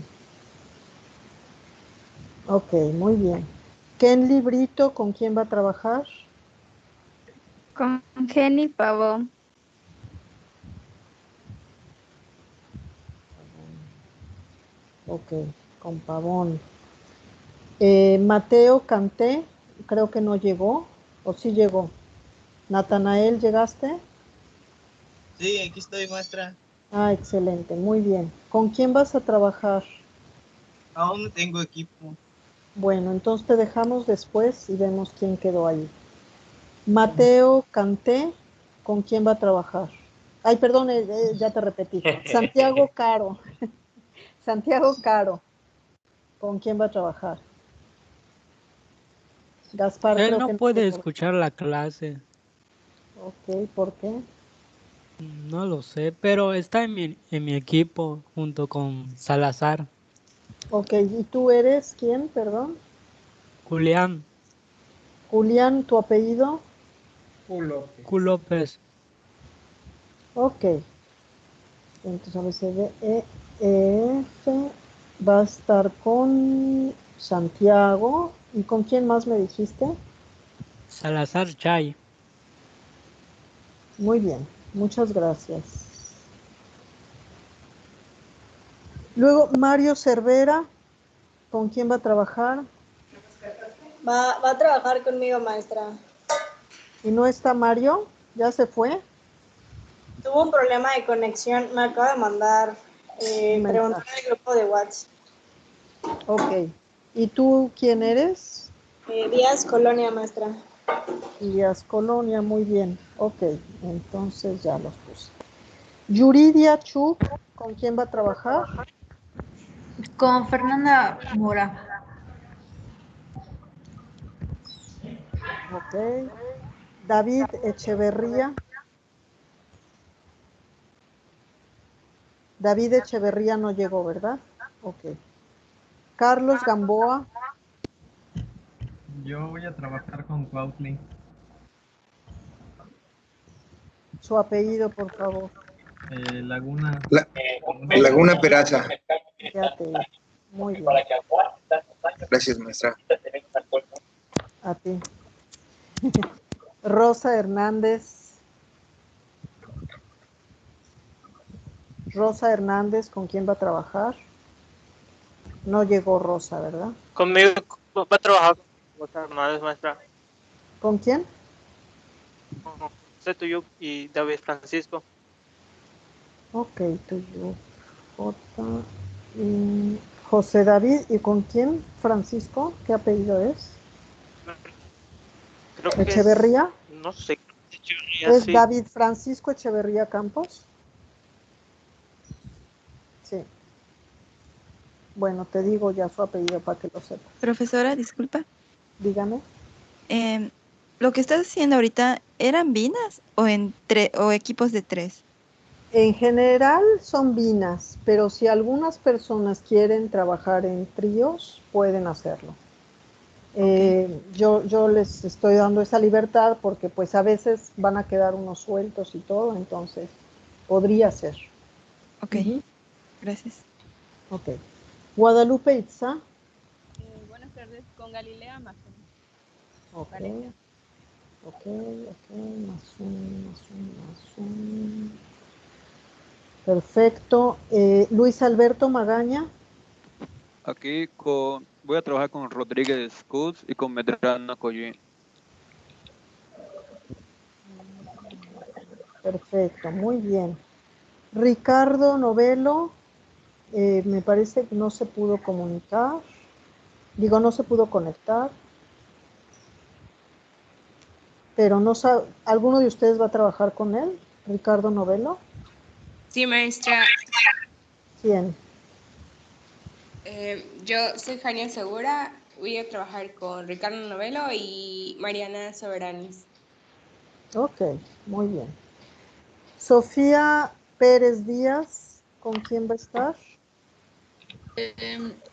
Ok, muy bien. Kenly Brito, ¿con quién va a trabajar? Con Jenny Pavón. Ok, con Pavón. Mateo Canté, creo que no llegó, o sí llegó. Natanael, ¿llegaste? Sí, aquí estoy, maestra. Ah, excelente, muy bien. ¿Con quién vas a trabajar? Aún no tengo equipo. Bueno, entonces te dejamos después y vemos quién quedó ahí. Mateo Canté, ¿con quién va a trabajar? Ay, perdón, ya te repetí. Santiago Caro. Santiago Caro, ¿con quién va a trabajar? Gaspar, Él creo no que no puede llegó. escuchar la clase. Ok, ¿por qué? No lo sé, pero está en mi equipo junto con Salazar. Ok, ¿y tú eres quién, perdón? Julián. Julián, ¿tu apellido? Q. López. Ok. Entonces a veces D, E, F va a estar con Santiago. ¿Y con quién más me dijiste? Salazar Chay. Muy bien, muchas gracias. Luego, Mario Cervera, ¿con quién va a trabajar? Va a trabajar conmigo, maestra. ¿Y no está Mario? ¿Ya se fue? Tuvo un problema de conexión. Me acaba de mandar preguntar en el grupo de WhatsApp. Ok. ¿Y tú quién eres? Díaz Colonia, maestra. Díaz Colonia, muy bien. Ok, entonces ya los puse. Yuridia Chu, ¿con quién va a trabajar? Con Fernanda Mora. Ok. David Echeverría. David Echeverría no llegó, ¿verdad? Ok. Carlos Gamboa. Yo voy a trabajar con Cuautli. Su apellido, por favor. Laguna. Laguna Peraza. Fíjate. Muy bien. Gracias, maestra. A ti. Rosa Hernández. Rosa Hernández, ¿con quién va a trabajar? No llegó Rosa, ¿verdad? Conmigo va a trabajar con Rosa Hernández, maestra. ¿Con quién? Con José Tuyuk y David Francisco. Ok, tuyo. José David, ¿y con quién? Francisco, ¿qué apellido es? Creo que ¿Echeverría? No sé. Echeverría, ¿Es sí. David Francisco Echeverría Campos? Sí. Bueno, te digo ya su apellido para que lo sepas. Profesora, disculpa. Dígame. Lo que estás haciendo ahorita, ¿eran binas o equipos de 3? En general son binas, pero si algunas personas quieren trabajar en tríos, pueden hacerlo. Yo les estoy dando esa libertad porque pues a veces van a quedar unos sueltos y todo, entonces podría ser. Ok, gracias. Ok. Guadalupe Itza. Buenas tardes, con Galilea Mazón. Ok. Ok, Mazón. Perfecto. Luis Alberto Magaña. Aquí voy a trabajar con Rodríguez Cruz y con Medrano Collín. Perfecto, muy bien. Ricardo Novelo, me parece que no se pudo comunicar. Digo, no se pudo conectar. Pero no sabe, ¿alguno de ustedes va a trabajar con él? Ricardo Novelo. Sí, maestra. ¿Quién? Yo soy Jania Segura, voy a trabajar con Ricardo Novelo y Mariana Soberanis. Ok, muy bien. Sofía Pérez Díaz, ¿con quién va a estar?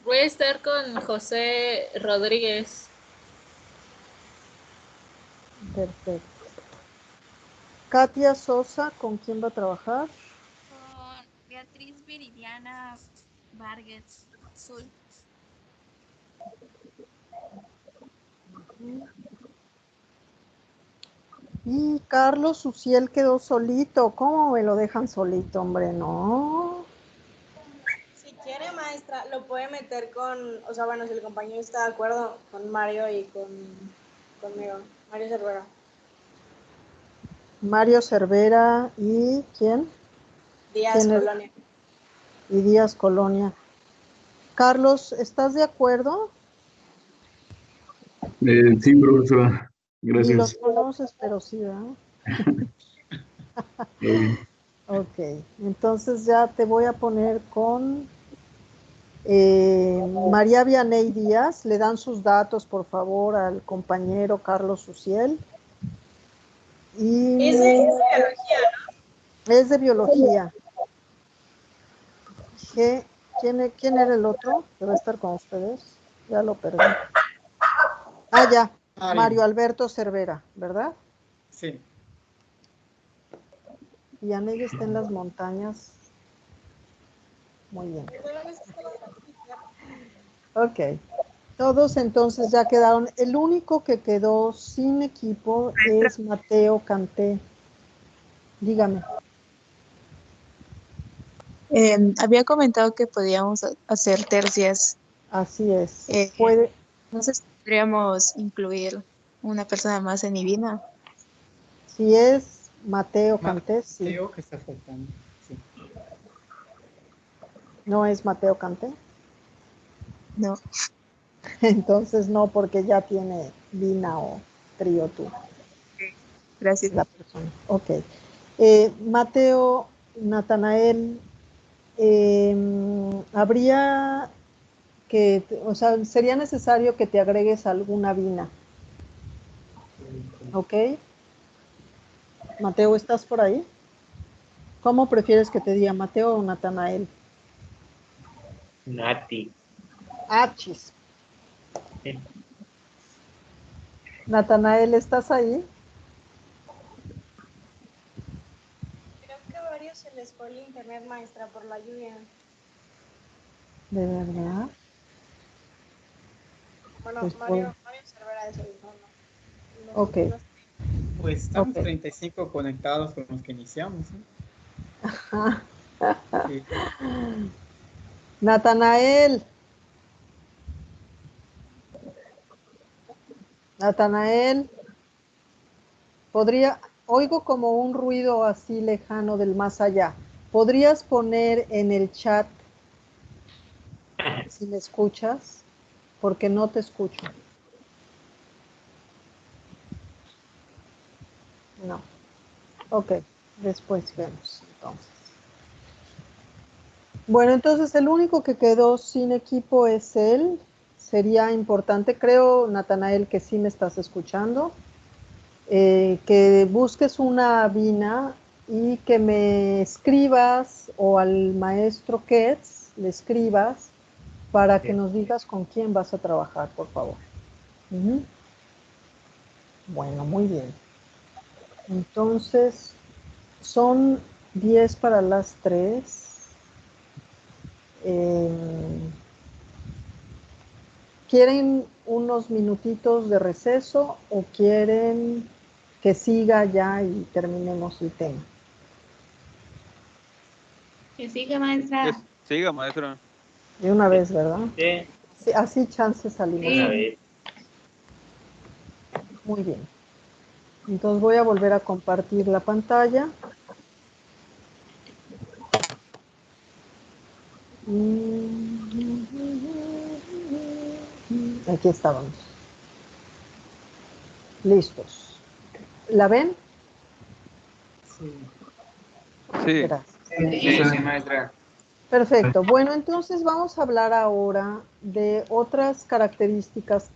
Voy a estar con José Rodríguez. Perfecto. Katia Sosa, ¿con quién va a trabajar? Con Beatriz Viridiana Vargas Zul. Y Carlos Uciel quedó solito. ¿Cómo me lo dejan solito, hombre? No. Si quiere, maestra, lo puede meter con, o sea, bueno, si el compañero está de acuerdo, con Mario y conmigo. Mario Cervera. Mario Cervera y ¿quién? Díaz Colonia. Y Díaz Colonia. Carlos, ¿estás de acuerdo? Sí, profesora. Ni los Gracias. conoces, pero sí, ¿verdad? Ok, entonces ya te voy a poner con María Vianey Díaz. Le dan sus datos, por favor, al compañero Carlos Uciel. Y Es de biología, ¿no? es de biología. ¿Quién era el otro que va a estar con ustedes? Ya lo perdí. Ah, ya. Mario Alberto Cervera, ¿verdad? Sí. Vianey está en las montañas. Muy bien. Ok. Todos entonces ya quedaron. El único que quedó sin equipo es Mateo Canté. Dígame. Había comentado que podíamos hacer tercias. Así es. Entonces podríamos incluir una persona más en Ibina. Si es Mateo Canté, sí. Mateo que está faltando. Sí. ¿No es Mateo Canté? No. Entonces no, porque ya tiene Vina o trío tú. Gracias. La persona. Ok. Mateo, Natanael, habría que, o sea, sería necesario que te agregues alguna Vina. ¿Ok? Mateo, ¿estás por ahí? ¿Cómo prefieres que te diga, Mateo o Natanael? Nati. Achis. Natanael, ¿estás ahí? Creo que a varios se les fue el internet, maestra, por la lluvia. ¿De verdad? Bueno, Pues Mario Cervera eso dijo, ¿no? Ok. Pues estamos Ok. 35 conectados con los que iniciamos. Sí. Natanael. Natanael. Oigo como un ruido así lejano del más allá. ¿Podrías poner en el chat si me escuchas? Porque no te escucho. No. Ok, después vemos entonces. Bueno, entonces el único que quedó sin equipo es él. Sería importante, creo, Natanael, que sí me estás escuchando, que busques una Vina y que me escribas, o al maestro Ketz le escribas, para que nos digas con quién vas a trabajar, por favor. Bueno, muy bien. Entonces, son 10 para las 3. ¿Quieren unos minutitos de receso o quieren que siga ya y terminemos el tema? Que siga, maestra. Siga, maestra. De una vez, ¿verdad? Sí. Sí, así chance salimos. Una vez. Muy bien. Entonces voy a volver a compartir la pantalla. Aquí estábamos. Listos. ¿La ven? Sí. Sí. Gracias. Sí, maestra. Perfecto. Bueno, entonces vamos a hablar ahora de otras características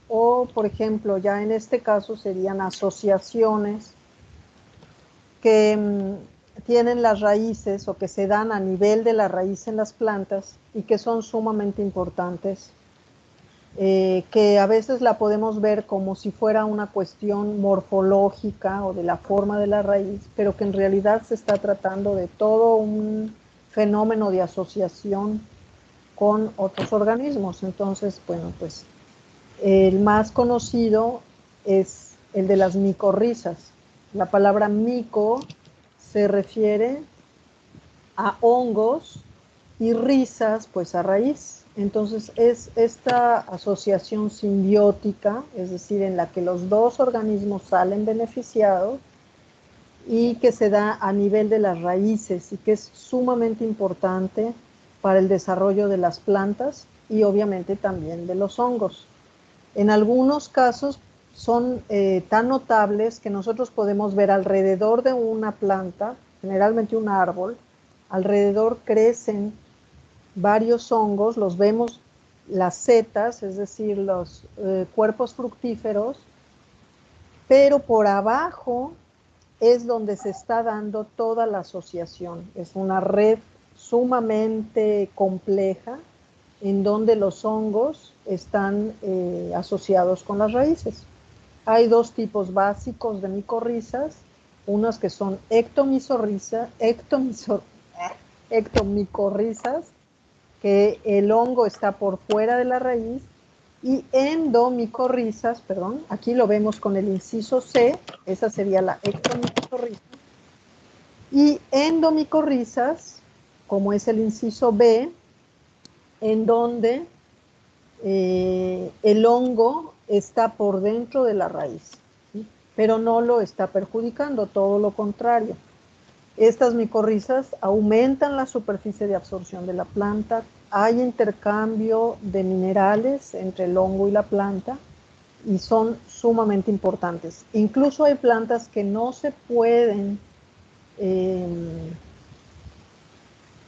o, por ejemplo, ya en este caso serían asociaciones que tienen las raíces o que se dan a nivel de la raíz en las plantas y que son sumamente importantes, que a veces la podemos ver como si fuera una cuestión morfológica o de la forma de la raíz, pero que en realidad se está tratando de todo un fenómeno de asociación con otros organismos. Entonces, bueno, pues el más conocido es el de las micorrizas. La palabra mico se refiere a hongos y rizas, pues a raíz. Entonces es esta asociación simbiótica, es decir, en la que los dos organismos salen beneficiados y que se da a nivel de las raíces y que es sumamente importante para el desarrollo de las plantas y obviamente también de los hongos. En algunos casos son tan notables que nosotros podemos ver alrededor de una planta, generalmente un árbol, alrededor crecen varios hongos, los vemos las setas, es decir, los cuerpos fructíferos, pero por abajo es donde se está dando toda la asociación. Es una red sumamente compleja en donde los hongos están asociados con las raíces. Hay dos tipos básicos de micorrizas, unas que son ectomicorrizas, que el hongo está por fuera de la raíz, y endomicorrizas, perdón, aquí lo vemos con el inciso C, esa sería la ectomicorriza, y endomicorrizas, como es el inciso B, en donde el hongo está por dentro de la raíz, ¿sí? Pero no lo está perjudicando, todo lo contrario. Estas micorrizas aumentan la superficie de absorción de la planta, hay intercambio de minerales entre el hongo y la planta y son sumamente importantes. Incluso hay plantas que no se pueden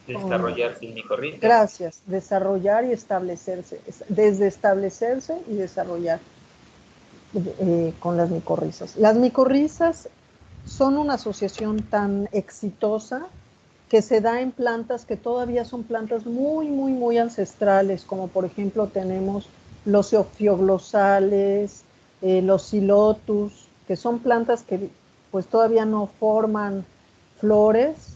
Desarrollar sin micorrizas. gracias, desarrollar y establecerse, desde establecerse y desarrollar. con las micorrizas. Las micorrizas son una asociación tan exitosa que se da en plantas que todavía son plantas muy ancestrales, como por ejemplo tenemos los eofioglosales, los silotus, que son plantas que pues todavía no forman flores,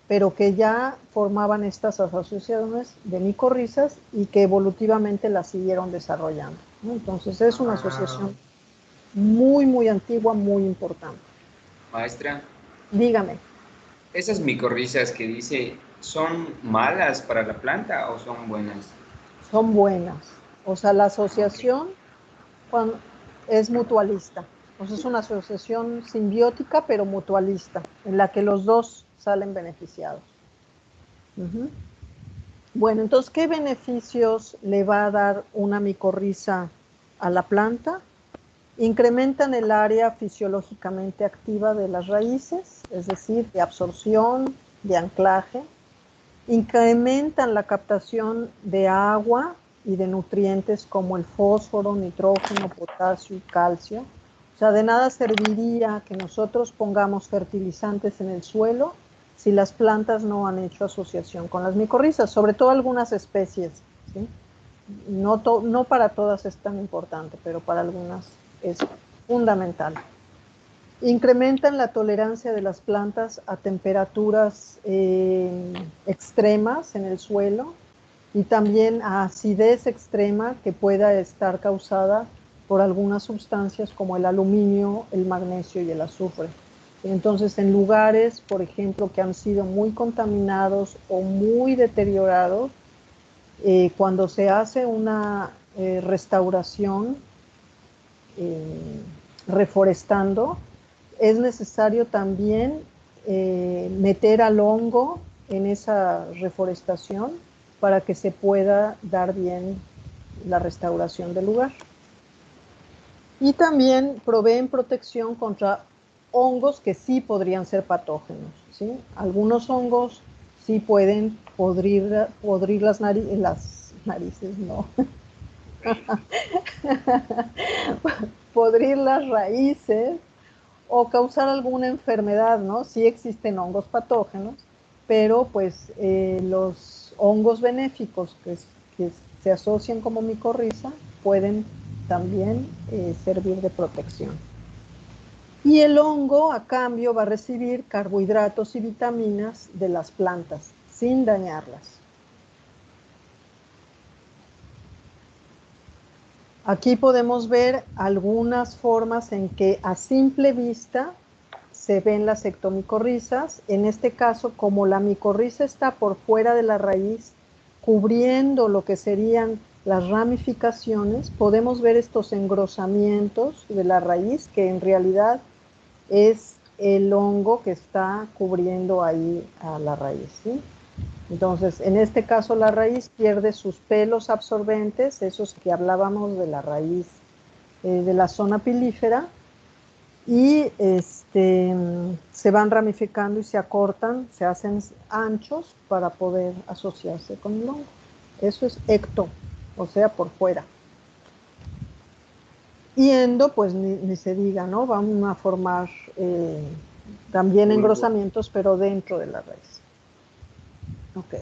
pero que ya formaban estas asociaciones de micorrizas y que evolutivamente las siguieron desarrollando, ¿no? Entonces es una asociación muy antigua, muy importante. Maestra, Dígame. ¿esas micorrizas que dice son malas para la planta o son buenas? Son buenas. O sea, la asociación es mutualista. O sea, es una asociación simbiótica, pero mutualista, en la que los dos salen beneficiados. Bueno, entonces, ¿qué beneficios le va a dar una micorriza a la planta? Incrementan el área fisiológicamente activa de las raíces, es decir, de absorción, de anclaje. Incrementan la captación de agua y de nutrientes como el fósforo, nitrógeno, potasio y calcio. O sea, de nada serviría que nosotros pongamos fertilizantes en el suelo si las plantas no han hecho asociación con las micorrizas, sobre todo algunas especies, ¿sí? No para todas es tan importante, pero para algunas es fundamental. Incrementan la tolerancia de las plantas a temperaturas extremas en el suelo y también a acidez extrema que pueda estar causada por algunas sustancias como el aluminio, el magnesio y el azufre. Entonces, en lugares, por ejemplo, que han sido muy contaminados o muy deteriorados, cuando se hace una restauración reforestando, es necesario también meter al hongo en esa reforestación para que se pueda dar bien la restauración del lugar. Y también proveen protección contra hongos que sí podrían ser patógenos, ¿sí? Algunos hongos sí pueden podrir las narices, no. Podrir las raíces o causar alguna enfermedad, ¿no? Sí existen hongos patógenos, pero pues los hongos benéficos que se asocian como micorriza pueden también servir de protección. Y el hongo, a cambio, va a recibir carbohidratos y vitaminas de las plantas, sin dañarlas. Aquí podemos ver algunas formas en que a simple vista se ven las ectomicorrizas. En este caso, como la micorriza está por fuera de la raíz, cubriendo lo que serían las ramificaciones, podemos ver estos engrosamientos de la raíz, que en realidad es el hongo que está cubriendo ahí a la raíz, ¿sí? Entonces, en este caso la raíz pierde sus pelos absorbentes, esos que hablábamos de la raíz de la zona pilífera, y se van ramificando y se acortan, se hacen anchos para poder asociarse con el hongo. Eso es ecto, o sea, por fuera. Y endo, pues ni se diga, ¿no? Van a formar también engrosamientos, pero dentro de la raíz. Ok.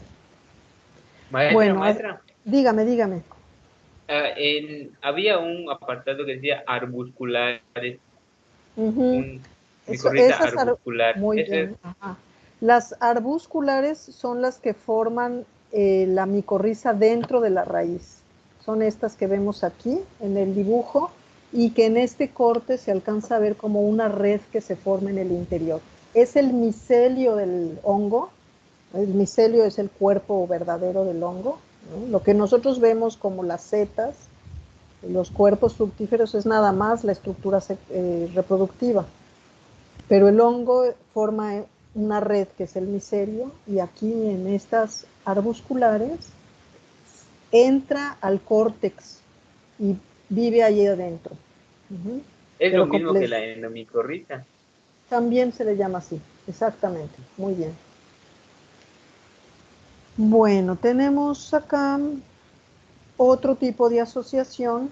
Bueno, Maestra. Dígame. Había un apartado que decía arbusculares. Micorriza arbuscular. Muy bien. Ajá. Las arbusculares son las que forman la micorriza dentro de la raíz. Son estas que vemos aquí en el dibujo y que en este corte se alcanza a ver como una red que se forma en el interior. Es el micelio del hongo. El micelio es el cuerpo verdadero del hongo, ¿no? Lo que nosotros vemos como las setas, los cuerpos fructíferos, es nada más la estructura reproductiva. Pero el hongo forma una red que es el micelio, y aquí en estas arbusculares entra al córtex y vive allí adentro. Es lo mismo que la endomicorriza. También se le llama así, exactamente, muy bien. Bueno, tenemos acá otro tipo de asociación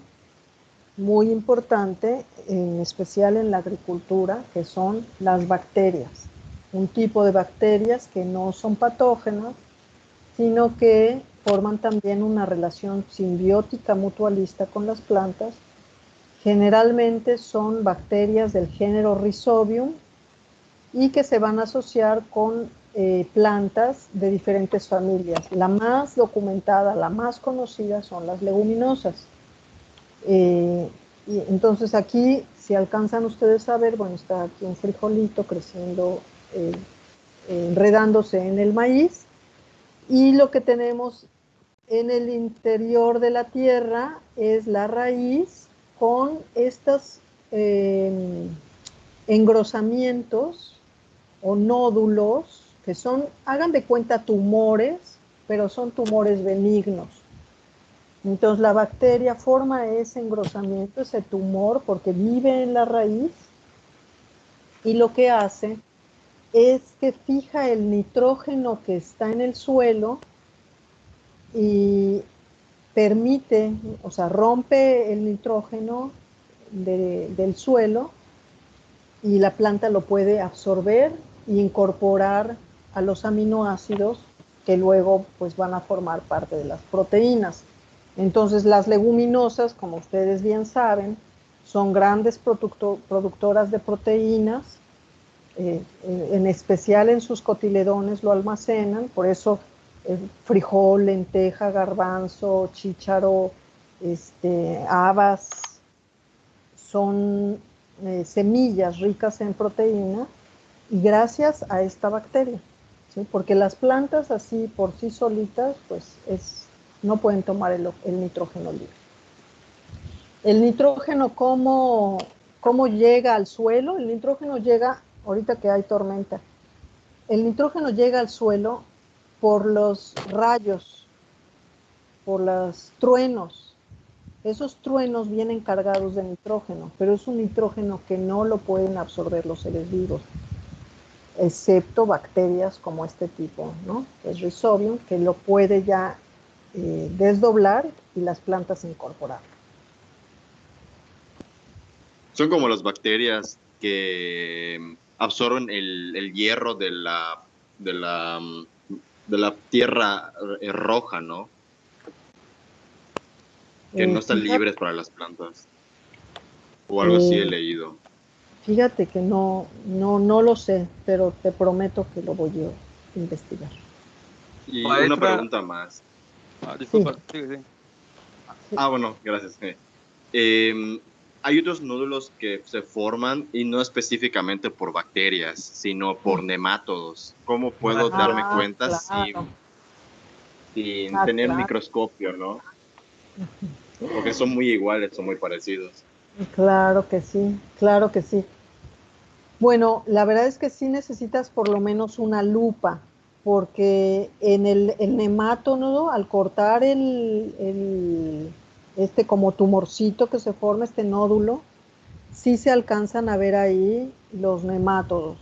muy importante, en especial en la agricultura, que son las bacterias. Un tipo de bacterias que no son patógenas, sino que forman también una relación simbiótica mutualista con las plantas. Generalmente son bacterias del género Rhizobium y que se van a asociar con plantas de diferentes familias. La más documentada, la más conocida son las leguminosas. Y entonces aquí, si alcanzan ustedes a ver, bueno, está aquí un frijolito creciendo, enredándose en el maíz, y lo que tenemos en el interior de la tierra es la raíz con estos engrosamientos o nódulos que son, hagan de cuenta, tumores, pero son tumores benignos. Entonces la bacteria forma ese engrosamiento, ese tumor, porque vive en la raíz, y lo que hace es que fija el nitrógeno que está en el suelo y permite, o sea, rompe el nitrógeno del suelo, y la planta lo puede absorber e incorporar a los aminoácidos que luego pues van a formar parte de las proteínas. Entonces las leguminosas, como ustedes bien saben, son grandes productoras de proteínas, en especial en sus cotiledones lo almacenan, por eso frijol, lenteja, garbanzo, chícharo, habas, son semillas ricas en proteína, y gracias a esta bacteria, ¿sí? Porque las plantas así por sí solitas, pues no pueden tomar el nitrógeno libre. El nitrógeno, ¿cómo llega al suelo? El nitrógeno llega, ahorita que hay tormenta, el nitrógeno llega al suelo por los rayos, por los truenos. Esos truenos vienen cargados de nitrógeno, pero es un nitrógeno que no lo pueden absorber los seres vivos, excepto bacterias como este tipo, ¿no? Es Rhizobium, que lo puede ya desdoblar y las plantas incorporar. Son como las bacterias que absorben el hierro de la tierra roja, ¿no? Que no están libres para las plantas. O algo así he leído. Fíjate que no lo sé, pero te prometo que lo voy a investigar. Y una pregunta más. Disculpa, sí. Bueno, gracias. Hay otros nódulos que se forman y no específicamente por bacterias, sino por nemátodos. ¿Cómo puedo darme cuenta sin tener microscopio, no? Porque son muy iguales, son muy parecidos. Claro que sí, claro que sí. Bueno, la verdad es que sí necesitas por lo menos una lupa, porque en el nematónodo, al cortar como tumorcito que se forma, este nódulo, sí se alcanzan a ver ahí los nemátodos.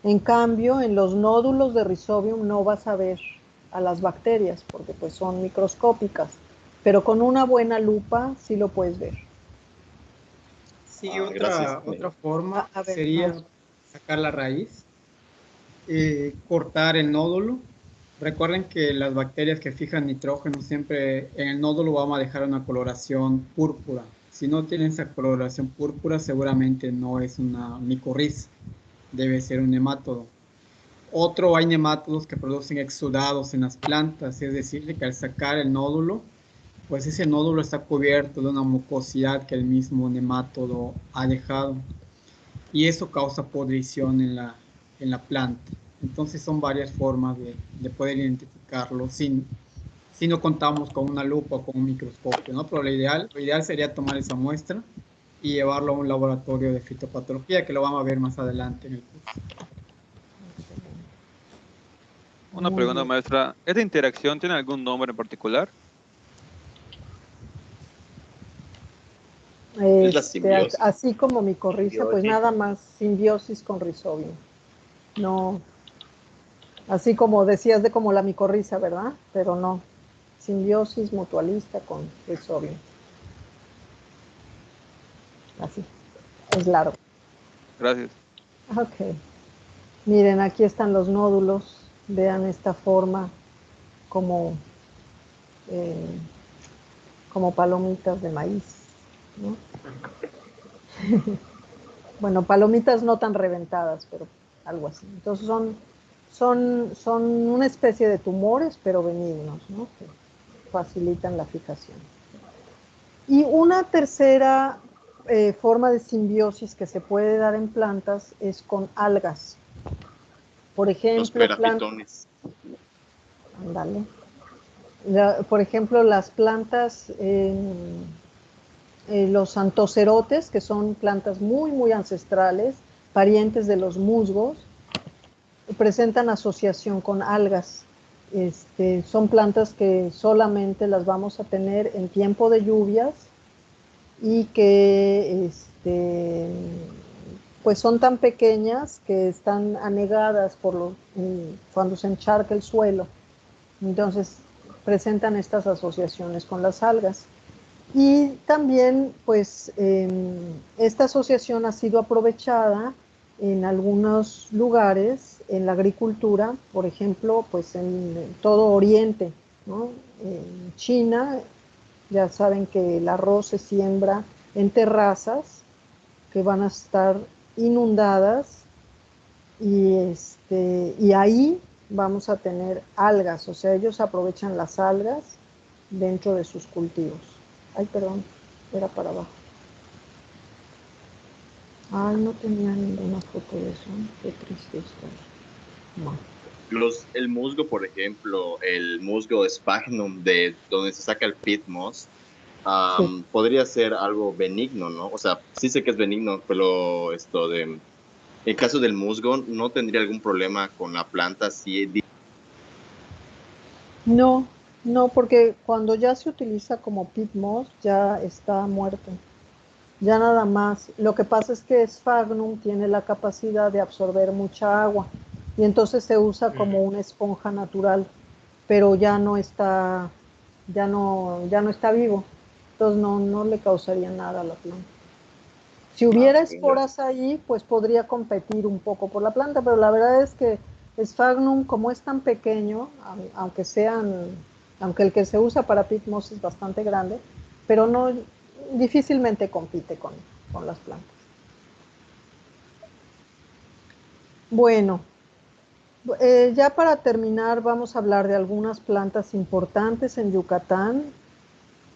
En cambio, en los nódulos de Rhizobium no vas a ver a las bacterias, porque pues son microscópicas, pero con una buena lupa sí lo puedes ver. Sí, otra forma sería sacar la raíz, cortar el nódulo. Recuerden que las bacterias que fijan nitrógeno siempre en el nódulo vamos a dejar una coloración púrpura. Si no tiene esa coloración púrpura, seguramente no es una micorriza, debe ser un nemátodo. Hay nemátodos que producen exudados en las plantas, es decir, que al sacar el nódulo, pues ese nódulo está cubierto de una mucosidad que el mismo nemátodo ha dejado, y eso causa podrición en la planta. Entonces son varias formas de poder identificarlo si no contamos con una lupa o con un microscopio, ¿no? Pero lo ideal sería tomar esa muestra y llevarlo a un laboratorio de fitopatología, que lo vamos a ver más adelante en el curso. Una pregunta, maestra. ¿Esta interacción tiene algún nombre en particular? Es la simbiosis. Así como micorriza, pues nada más simbiosis con Rhizobium. No, así como decías de como la micorriza, ¿verdad? Pero no, simbiosis mutualista con Rhizobium. Así, es largo. Gracias. Ok. Miren, aquí están los nódulos. Vean esta forma como, como palomitas de maíz, ¿no? Bueno, palomitas no tan reventadas, pero algo así. Entonces son una especie de tumores, pero benignos, ¿no? Que facilitan la fijación. Y una tercera forma de simbiosis que se puede dar en plantas es con algas. Por ejemplo, Los perapitones. Ándale. Por ejemplo, las plantas, los antocerotes, que son plantas muy, muy ancestrales, parientes de los musgos, presentan asociación con algas. Son plantas que solamente las vamos a tener en tiempo de lluvias y que pues son tan pequeñas que están anegadas cuando se encharca el suelo. Entonces presentan estas asociaciones con las algas. Y también, pues, esta asociación ha sido aprovechada en algunos lugares, en la agricultura, por ejemplo, pues en todo Oriente, ¿no? En China, ya saben que el arroz se siembra en terrazas que van a estar inundadas y ahí vamos a tener algas, o sea, ellos aprovechan las algas dentro de sus cultivos. Ay, perdón, era para abajo. Ay, no tenía ninguna foto de eso, ¿eh? Qué triste está. No. El musgo, por ejemplo, el musgo sphagnum, de donde se saca el peat moss, Sí. podría ser algo benigno, ¿no? O sea, sí sé que es benigno, pero en caso del musgo, ¿no tendría algún problema con la planta si No, no, porque cuando ya se utiliza como peat moss, ya está muerto. Ya nada más. Lo que pasa es que Sphagnum tiene la capacidad de absorber mucha agua y entonces se usa como una esponja natural, pero ya no está vivo. Entonces no le causaría nada a la planta. Si hubiera esporas ahí, pues podría competir un poco por la planta, pero la verdad es que Sphagnum, como es tan pequeño, aunque el que se usa para peat moss es bastante grande, pero difícilmente compite con las plantas. Bueno, ya para terminar vamos a hablar de algunas plantas importantes en Yucatán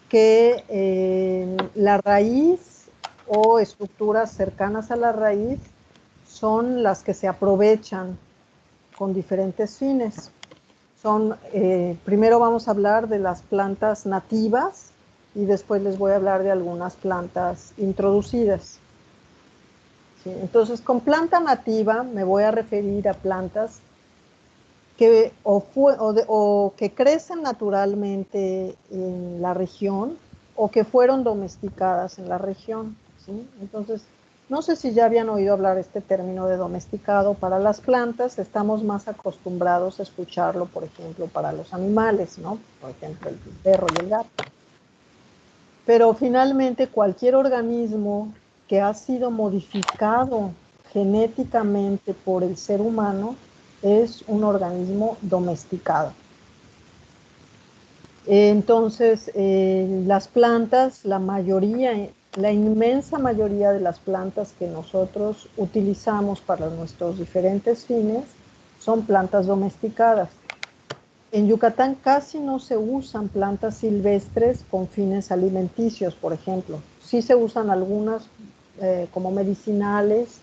que la raíz o estructuras cercanas a la raíz son las que se aprovechan con diferentes fines. Primero vamos a hablar de las plantas nativas y después les voy a hablar de algunas plantas introducidas. ¿Sí? Entonces, con planta nativa me voy a referir a plantas que que crecen naturalmente en la región o que fueron domesticadas en la región, ¿sí? Entonces, no sé si ya habían oído hablar este término de domesticado para las plantas, estamos más acostumbrados a escucharlo, por ejemplo, para los animales, ¿no? Por ejemplo, el perro y el gato. Pero finalmente cualquier organismo que ha sido modificado genéticamente por el ser humano es un organismo domesticado. Entonces, las plantas, la inmensa mayoría de las plantas que nosotros utilizamos para nuestros diferentes fines son plantas domesticadas. En Yucatán casi no se usan plantas silvestres con fines alimenticios, por ejemplo. Sí se usan algunas como medicinales,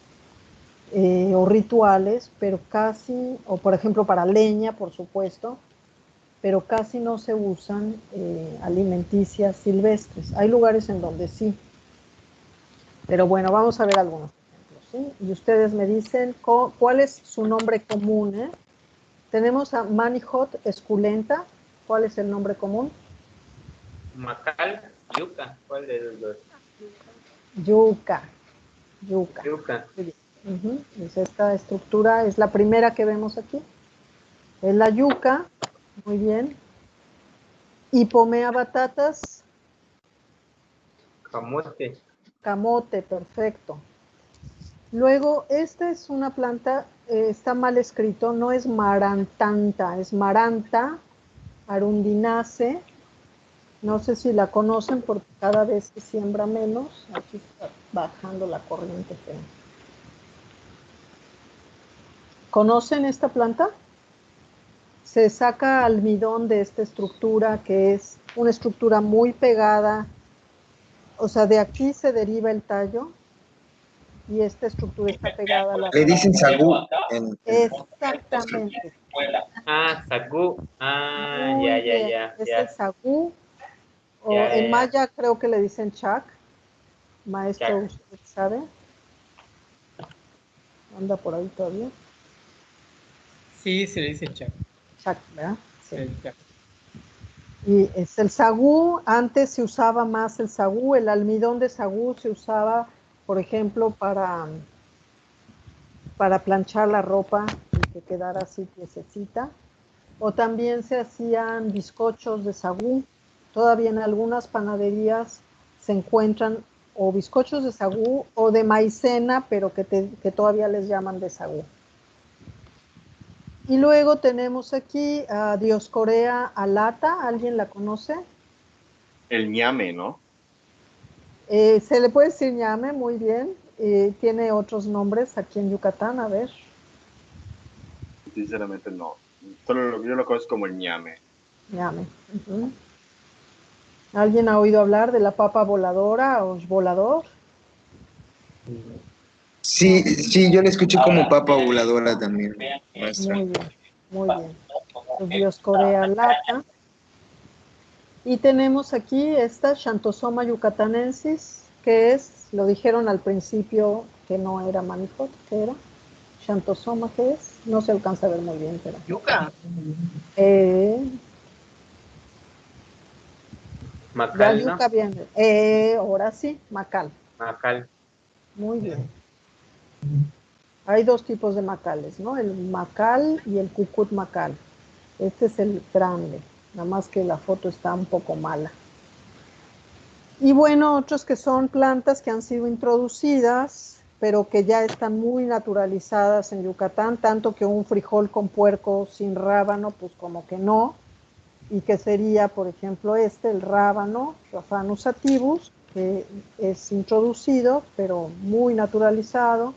o rituales, pero casi, o por ejemplo para leña, por supuesto, pero casi no se usan alimenticias silvestres. Hay lugares en donde sí. Pero bueno, vamos a ver algunos ejemplos, ¿sí? Y ustedes me dicen cuál es su nombre común, ¿eh? Tenemos a Manihot esculenta. ¿Cuál es el nombre común? Macal, yuca. ¿Cuál de los dos? Yuca. Yuca. Muy bien. Pues esta estructura es la primera que vemos aquí. Es la yuca. Muy bien. Hipomea batatas. Camote. Camote, perfecto. Luego, esta es una planta, está mal escrito, no es marantanta, es Maranta arundinacea. No sé si la conocen porque cada vez se siembra menos. Aquí está bajando la corriente fea. ¿Conocen esta planta? Se saca almidón de esta estructura que es una estructura muy pegada. O sea, de aquí se deriva el tallo y esta estructura está pegada a la... Le dicen sagú. Exactamente. Ah, sagú. Ah, Muy ya, bien. ya. Es el sagú. O Ya, en ya. maya creo que le dicen chac. Maestro, Chac. ¿usted sabe? ¿Anda por ahí todavía? Sí, se le dice chac. Chac, ¿verdad? Sí. El chac. Y es el sagú. Antes se usaba más el sagú. El almidón de sagú se usaba, por ejemplo, para planchar la ropa y que quedara así piececita. O también se hacían bizcochos de sagú. Todavía en algunas panaderías se encuentran o bizcochos de sagú o de maicena, pero que todavía les llaman de sagú. Y luego tenemos aquí a Dioscorea alata. ¿Alguien la conoce? El ñame, ¿no? Se le puede decir ñame, muy bien. Tiene otros nombres aquí en Yucatán, a ver. Sinceramente no. Solo yo lo conozco como el ñame. Ñame. ¿Alguien ha oído hablar de la papa voladora o volador? Sí, sí, yo la escuché como papa voladora también, maestra. Muy bien, muy bien. Pues Dioscorea lata. Y tenemos aquí esta Xanthosoma yucatanensis, que es, lo dijeron al principio que no era manifold, ¿qué era? Xanthosoma, ¿qué es? No se alcanza a ver muy bien, pero... Yuca. Macal, Ya ¿no? yuca viene. Ahora sí, macal. Macal. Muy bien. Hay dos tipos de macales, ¿no? El macal y el cucut macal. Este es el grande, nada más que la foto está un poco mala. Y bueno, otros que son plantas que han sido introducidas, pero que ya están muy naturalizadas en Yucatán, tanto que un frijol con puerco sin rábano, pues como que no, y que sería, por ejemplo, el rábano, Raphanus sativus, que es introducido, pero muy naturalizado,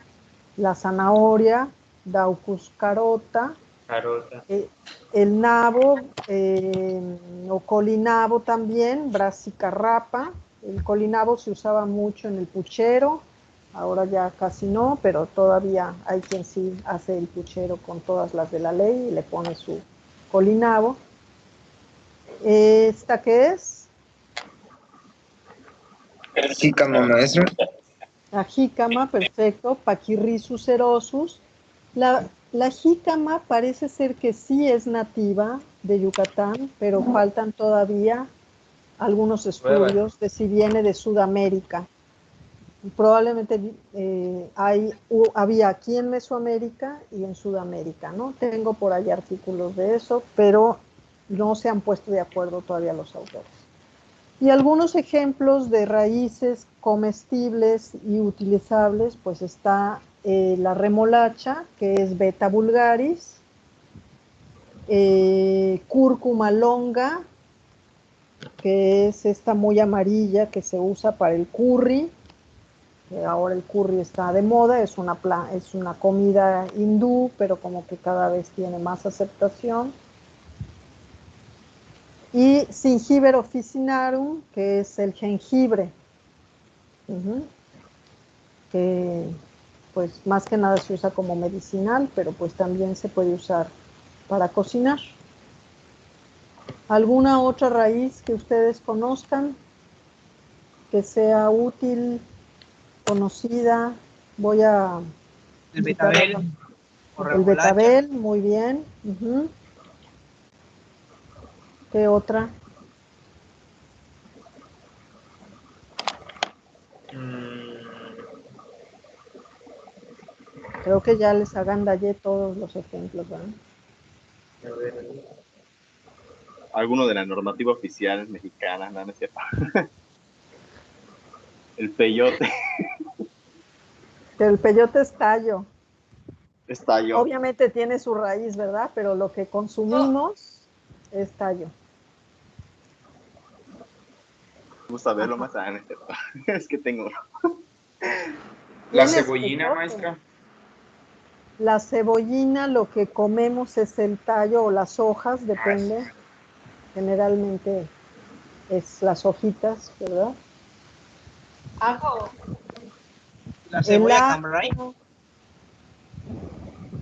la zanahoria, Daucus carota, Carota. el nabo, o colinabo también, Brassica. El colinabo se usaba mucho en el puchero, ahora ya casi no, pero todavía hay quien sí hace el puchero con todas las de la ley y le pone su colinabo. ¿Esta qué es? Jícama, maestra. La jícama, perfecto, Pachyrrhizus cerosus. La jícama parece ser que sí es nativa de Yucatán, pero faltan todavía algunos estudios de si viene de Sudamérica. Probablemente había aquí en Mesoamérica y en Sudamérica, ¿no? Tengo por ahí artículos de eso, pero no se han puesto de acuerdo todavía los autores. Y algunos ejemplos de raíces comestibles y utilizables, pues está la remolacha, que es Beta vulgaris, cúrcuma longa, que es esta muy amarilla que se usa para el curry, que ahora el curry está de moda, es una comida hindú, pero como que cada vez tiene más aceptación. Y Zingiber officinarum, que es el jengibre, que pues más que nada se usa como medicinal, pero pues también se puede usar para cocinar. ¿Alguna otra raíz que ustedes conozcan que sea útil, conocida? Voy a... El betabel. El betabel, muy bien. ¿Qué otra? Creo que ya les agandallé todos los ejemplos, ¿verdad? Alguno de la normativa oficial mexicana, no es cierto. El peyote. Pero el peyote es tallo. Es tallo. Obviamente tiene su raíz, ¿verdad? Pero lo que consumimos es tallo. Vamos a verlo más adelante. Es que tengo. La ¿Tienes cebollina, peyote? maestra. La cebollina, lo que comemos es el tallo o las hojas, depende. Generalmente es las hojitas, ¿verdad? Ajo. La cebolla El cambray. ajo,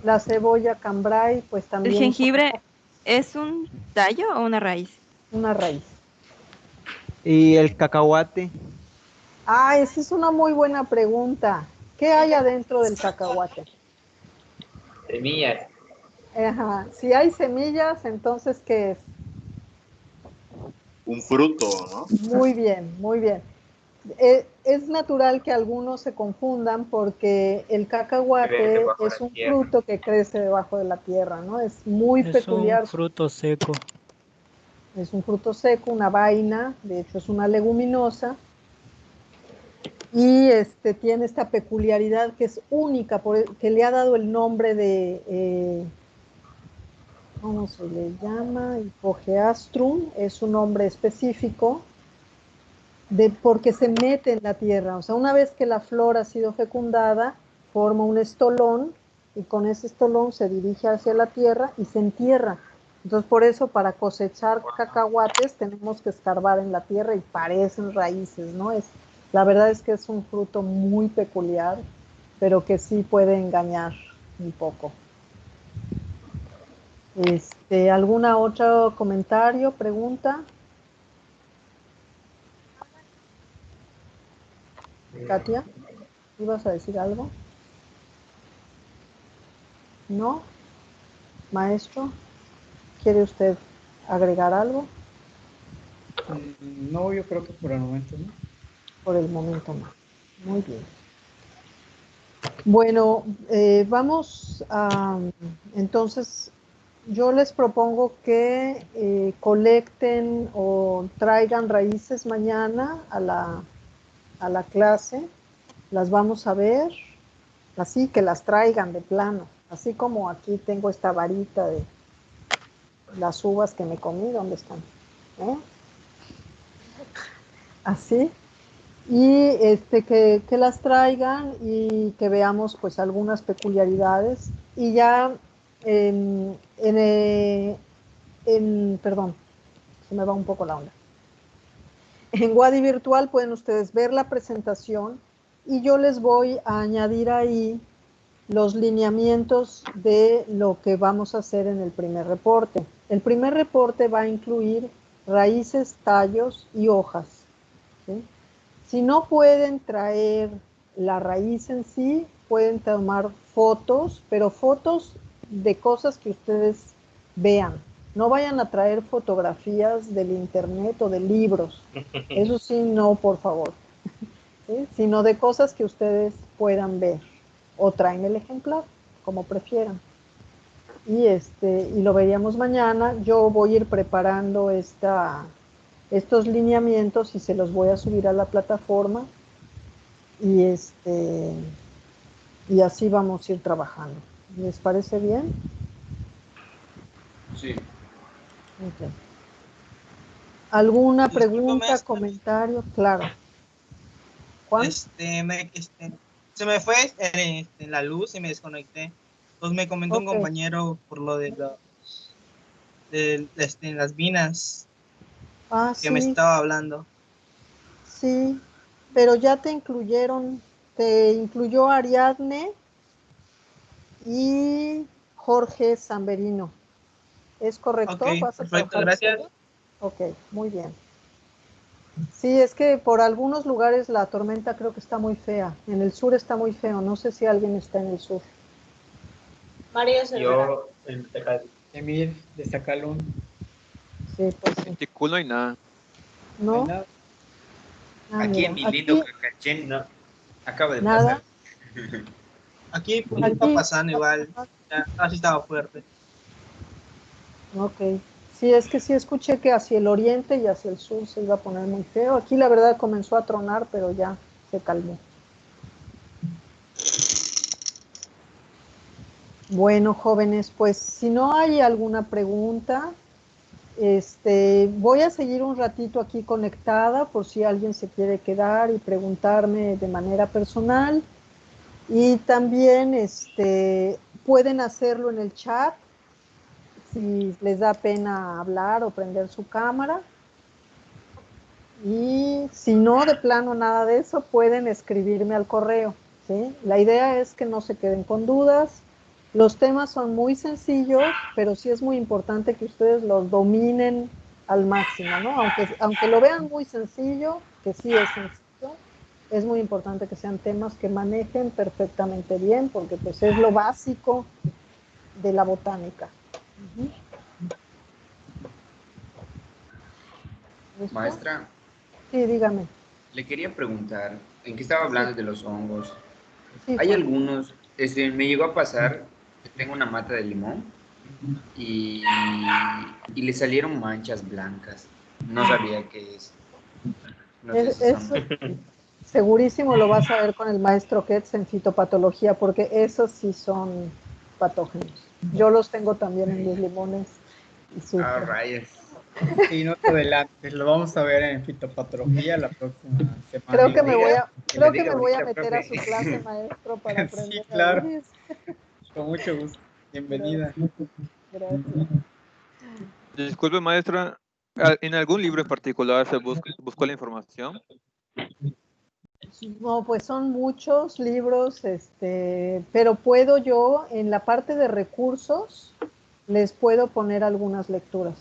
la cebolla cambray, pues ¿El también jengibre es un tallo o una raíz? una raíz. Y el cacahuate. Ah, esa es una muy buena pregunta. ¿Qué hay adentro del cacahuate? Semillas. Ajá. Si hay semillas, entonces, ¿qué es? Un fruto, ¿no? Muy bien, muy bien. Es natural que algunos se confundan porque el cacahuate Crece debajo de es la un tierra. fruto que crece debajo de la tierra, ¿no? Es muy Es peculiar. un fruto seco. Es un fruto seco, una vaina, de hecho es una leguminosa. Y tiene esta peculiaridad que es única, que le ha dado el nombre de, ¿cómo se le llama? Hipogeastrum, es un nombre específico, porque se mete en la tierra. O sea, una vez que la flor ha sido fecundada, forma un estolón, y con ese estolón se dirige hacia la tierra y se entierra. Entonces, por eso, para cosechar cacahuates, tenemos que escarbar en la tierra y parecen raíces, ¿no? La verdad es que es un fruto muy peculiar, pero que sí puede engañar un poco. ¿Alguna otro comentario, pregunta? Katia, ¿ibas a decir algo? ¿No? Maestro, ¿quiere usted agregar algo? No, yo creo que por el momento no. Por el momento no. Muy bien. Bueno, vamos a, entonces, yo les propongo que colecten o traigan raíces mañana a la clase. Las vamos a ver, así que las traigan de plano. Así como aquí tengo esta varita de las uvas que me comí, ¿dónde están? Así. Y que las traigan y que veamos pues algunas peculiaridades. Y ya perdón, se me va un poco la onda. En Wadi Virtual pueden ustedes ver la presentación y yo les voy a añadir ahí los lineamientos de lo que vamos a hacer en el primer reporte. El primer reporte va a incluir raíces, tallos y hojas, ¿sí? Si no pueden traer la raíz en sí, pueden tomar fotos, pero fotos de cosas que ustedes vean. No vayan a traer fotografías del internet o de libros. Eso sí, no, por favor. ¿Sí? Sino de cosas que ustedes puedan ver. O traen el ejemplar, como prefieran. Y lo veríamos mañana. Yo voy a ir preparando estos lineamientos y se los voy a subir a la plataforma. Y así vamos a ir trabajando. ¿Les parece bien? Sí. Okay. ¿Alguna Disculpe, pregunta, maestra. comentario? Claro. ¿Juan? Se me fue la luz y me desconecté. Entonces me comentó un compañero por lo de las minas que me estaba hablando. Sí, pero ya te incluyó Ariadne y Jorge Zamberino. ¿Es correcto? Ok, ¿Vas a perfecto, trabajar gracias. ustedes? Ok, muy bien. Sí, es que por algunos lugares la tormenta creo que está muy fea. En el sur está muy feo. No sé si alguien está en el sur. Mario Cervera. Yo en Tecate. Emir de Sacalón. Sí, pues sí. En Ticul no hay nada. ¿No? No hay nada. Aquí en mi lindo Cacachén no. Acaba de ¿Nada? pasar. Aquí está pasando igual. Así estaba fuerte. Ok. Sí, es que sí escuché que hacia el oriente y hacia el sur se iba a poner muy feo. Aquí la verdad comenzó a tronar, pero ya se calmó. Bueno, jóvenes, pues si no hay alguna pregunta, voy a seguir un ratito aquí conectada por si alguien se quiere quedar y preguntarme de manera personal. Y también pueden hacerlo en el chat si les da pena hablar o prender su cámara. Y si no, de plano nada de eso, pueden escribirme al correo, ¿sí? La idea es que no se queden con dudas. Los temas son muy sencillos, pero sí es muy importante que ustedes los dominen al máximo, ¿no? Aunque lo vean muy sencillo, que sí es sencillo, es muy importante que sean temas que manejen perfectamente bien, porque pues es lo básico de la botánica. ¿Listo? Maestra. Sí, dígame. Le quería preguntar, en que estaba hablando de los hongos. Sí, Hay algunos, me llegó a pasar que tengo una mata de limón y le salieron manchas blancas. No sabía qué es. No sé si son... Segurísimo lo vas a ver con el maestro Ketz en fitopatología, porque esos sí son patógenos. Yo los tengo también en mis limones y sufro. Rayos. Sí, no te adelantes, lo vamos a ver en fitopatología la próxima semana. Creo que me voy a meter a su clase, maestro, para aprender. Sí, claro. Con mucho gusto. Bienvenida. Gracias. Disculpe, maestra, ¿en algún libro en particular se buscó la información? No, pues son muchos libros, pero puedo yo, en la parte de recursos, les puedo poner algunas lecturas.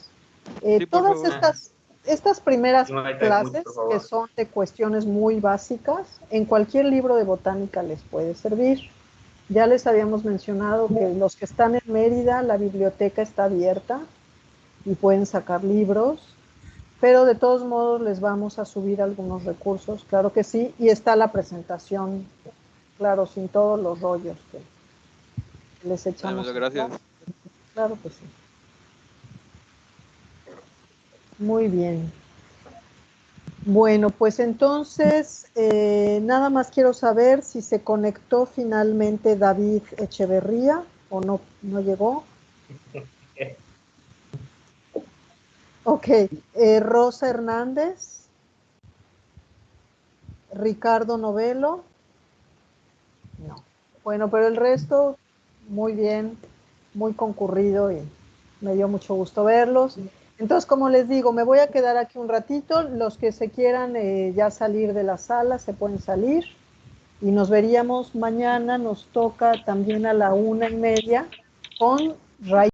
Todas estas primeras clases, que son de cuestiones muy básicas, en cualquier libro de botánica les puede servir. Ya les habíamos mencionado que los que están en Mérida, la biblioteca está abierta y pueden sacar libros, pero de todos modos les vamos a subir algunos recursos, claro que sí, y está la presentación, claro, sin todos los rollos que les echamos. Gracias. Claro que sí. Muy bien. Bueno, pues entonces, nada más quiero saber si se conectó finalmente David Echeverría o no llegó. Ok, Rosa Hernández, Ricardo Novelo, no. Bueno, pero el resto, muy bien, muy concurrido y me dio mucho gusto verlos. Entonces, como les digo, me voy a quedar aquí un ratito. Los que se quieran ya salir de la sala, se pueden salir. Y nos veríamos mañana, nos toca también a la 1:30 con Ray.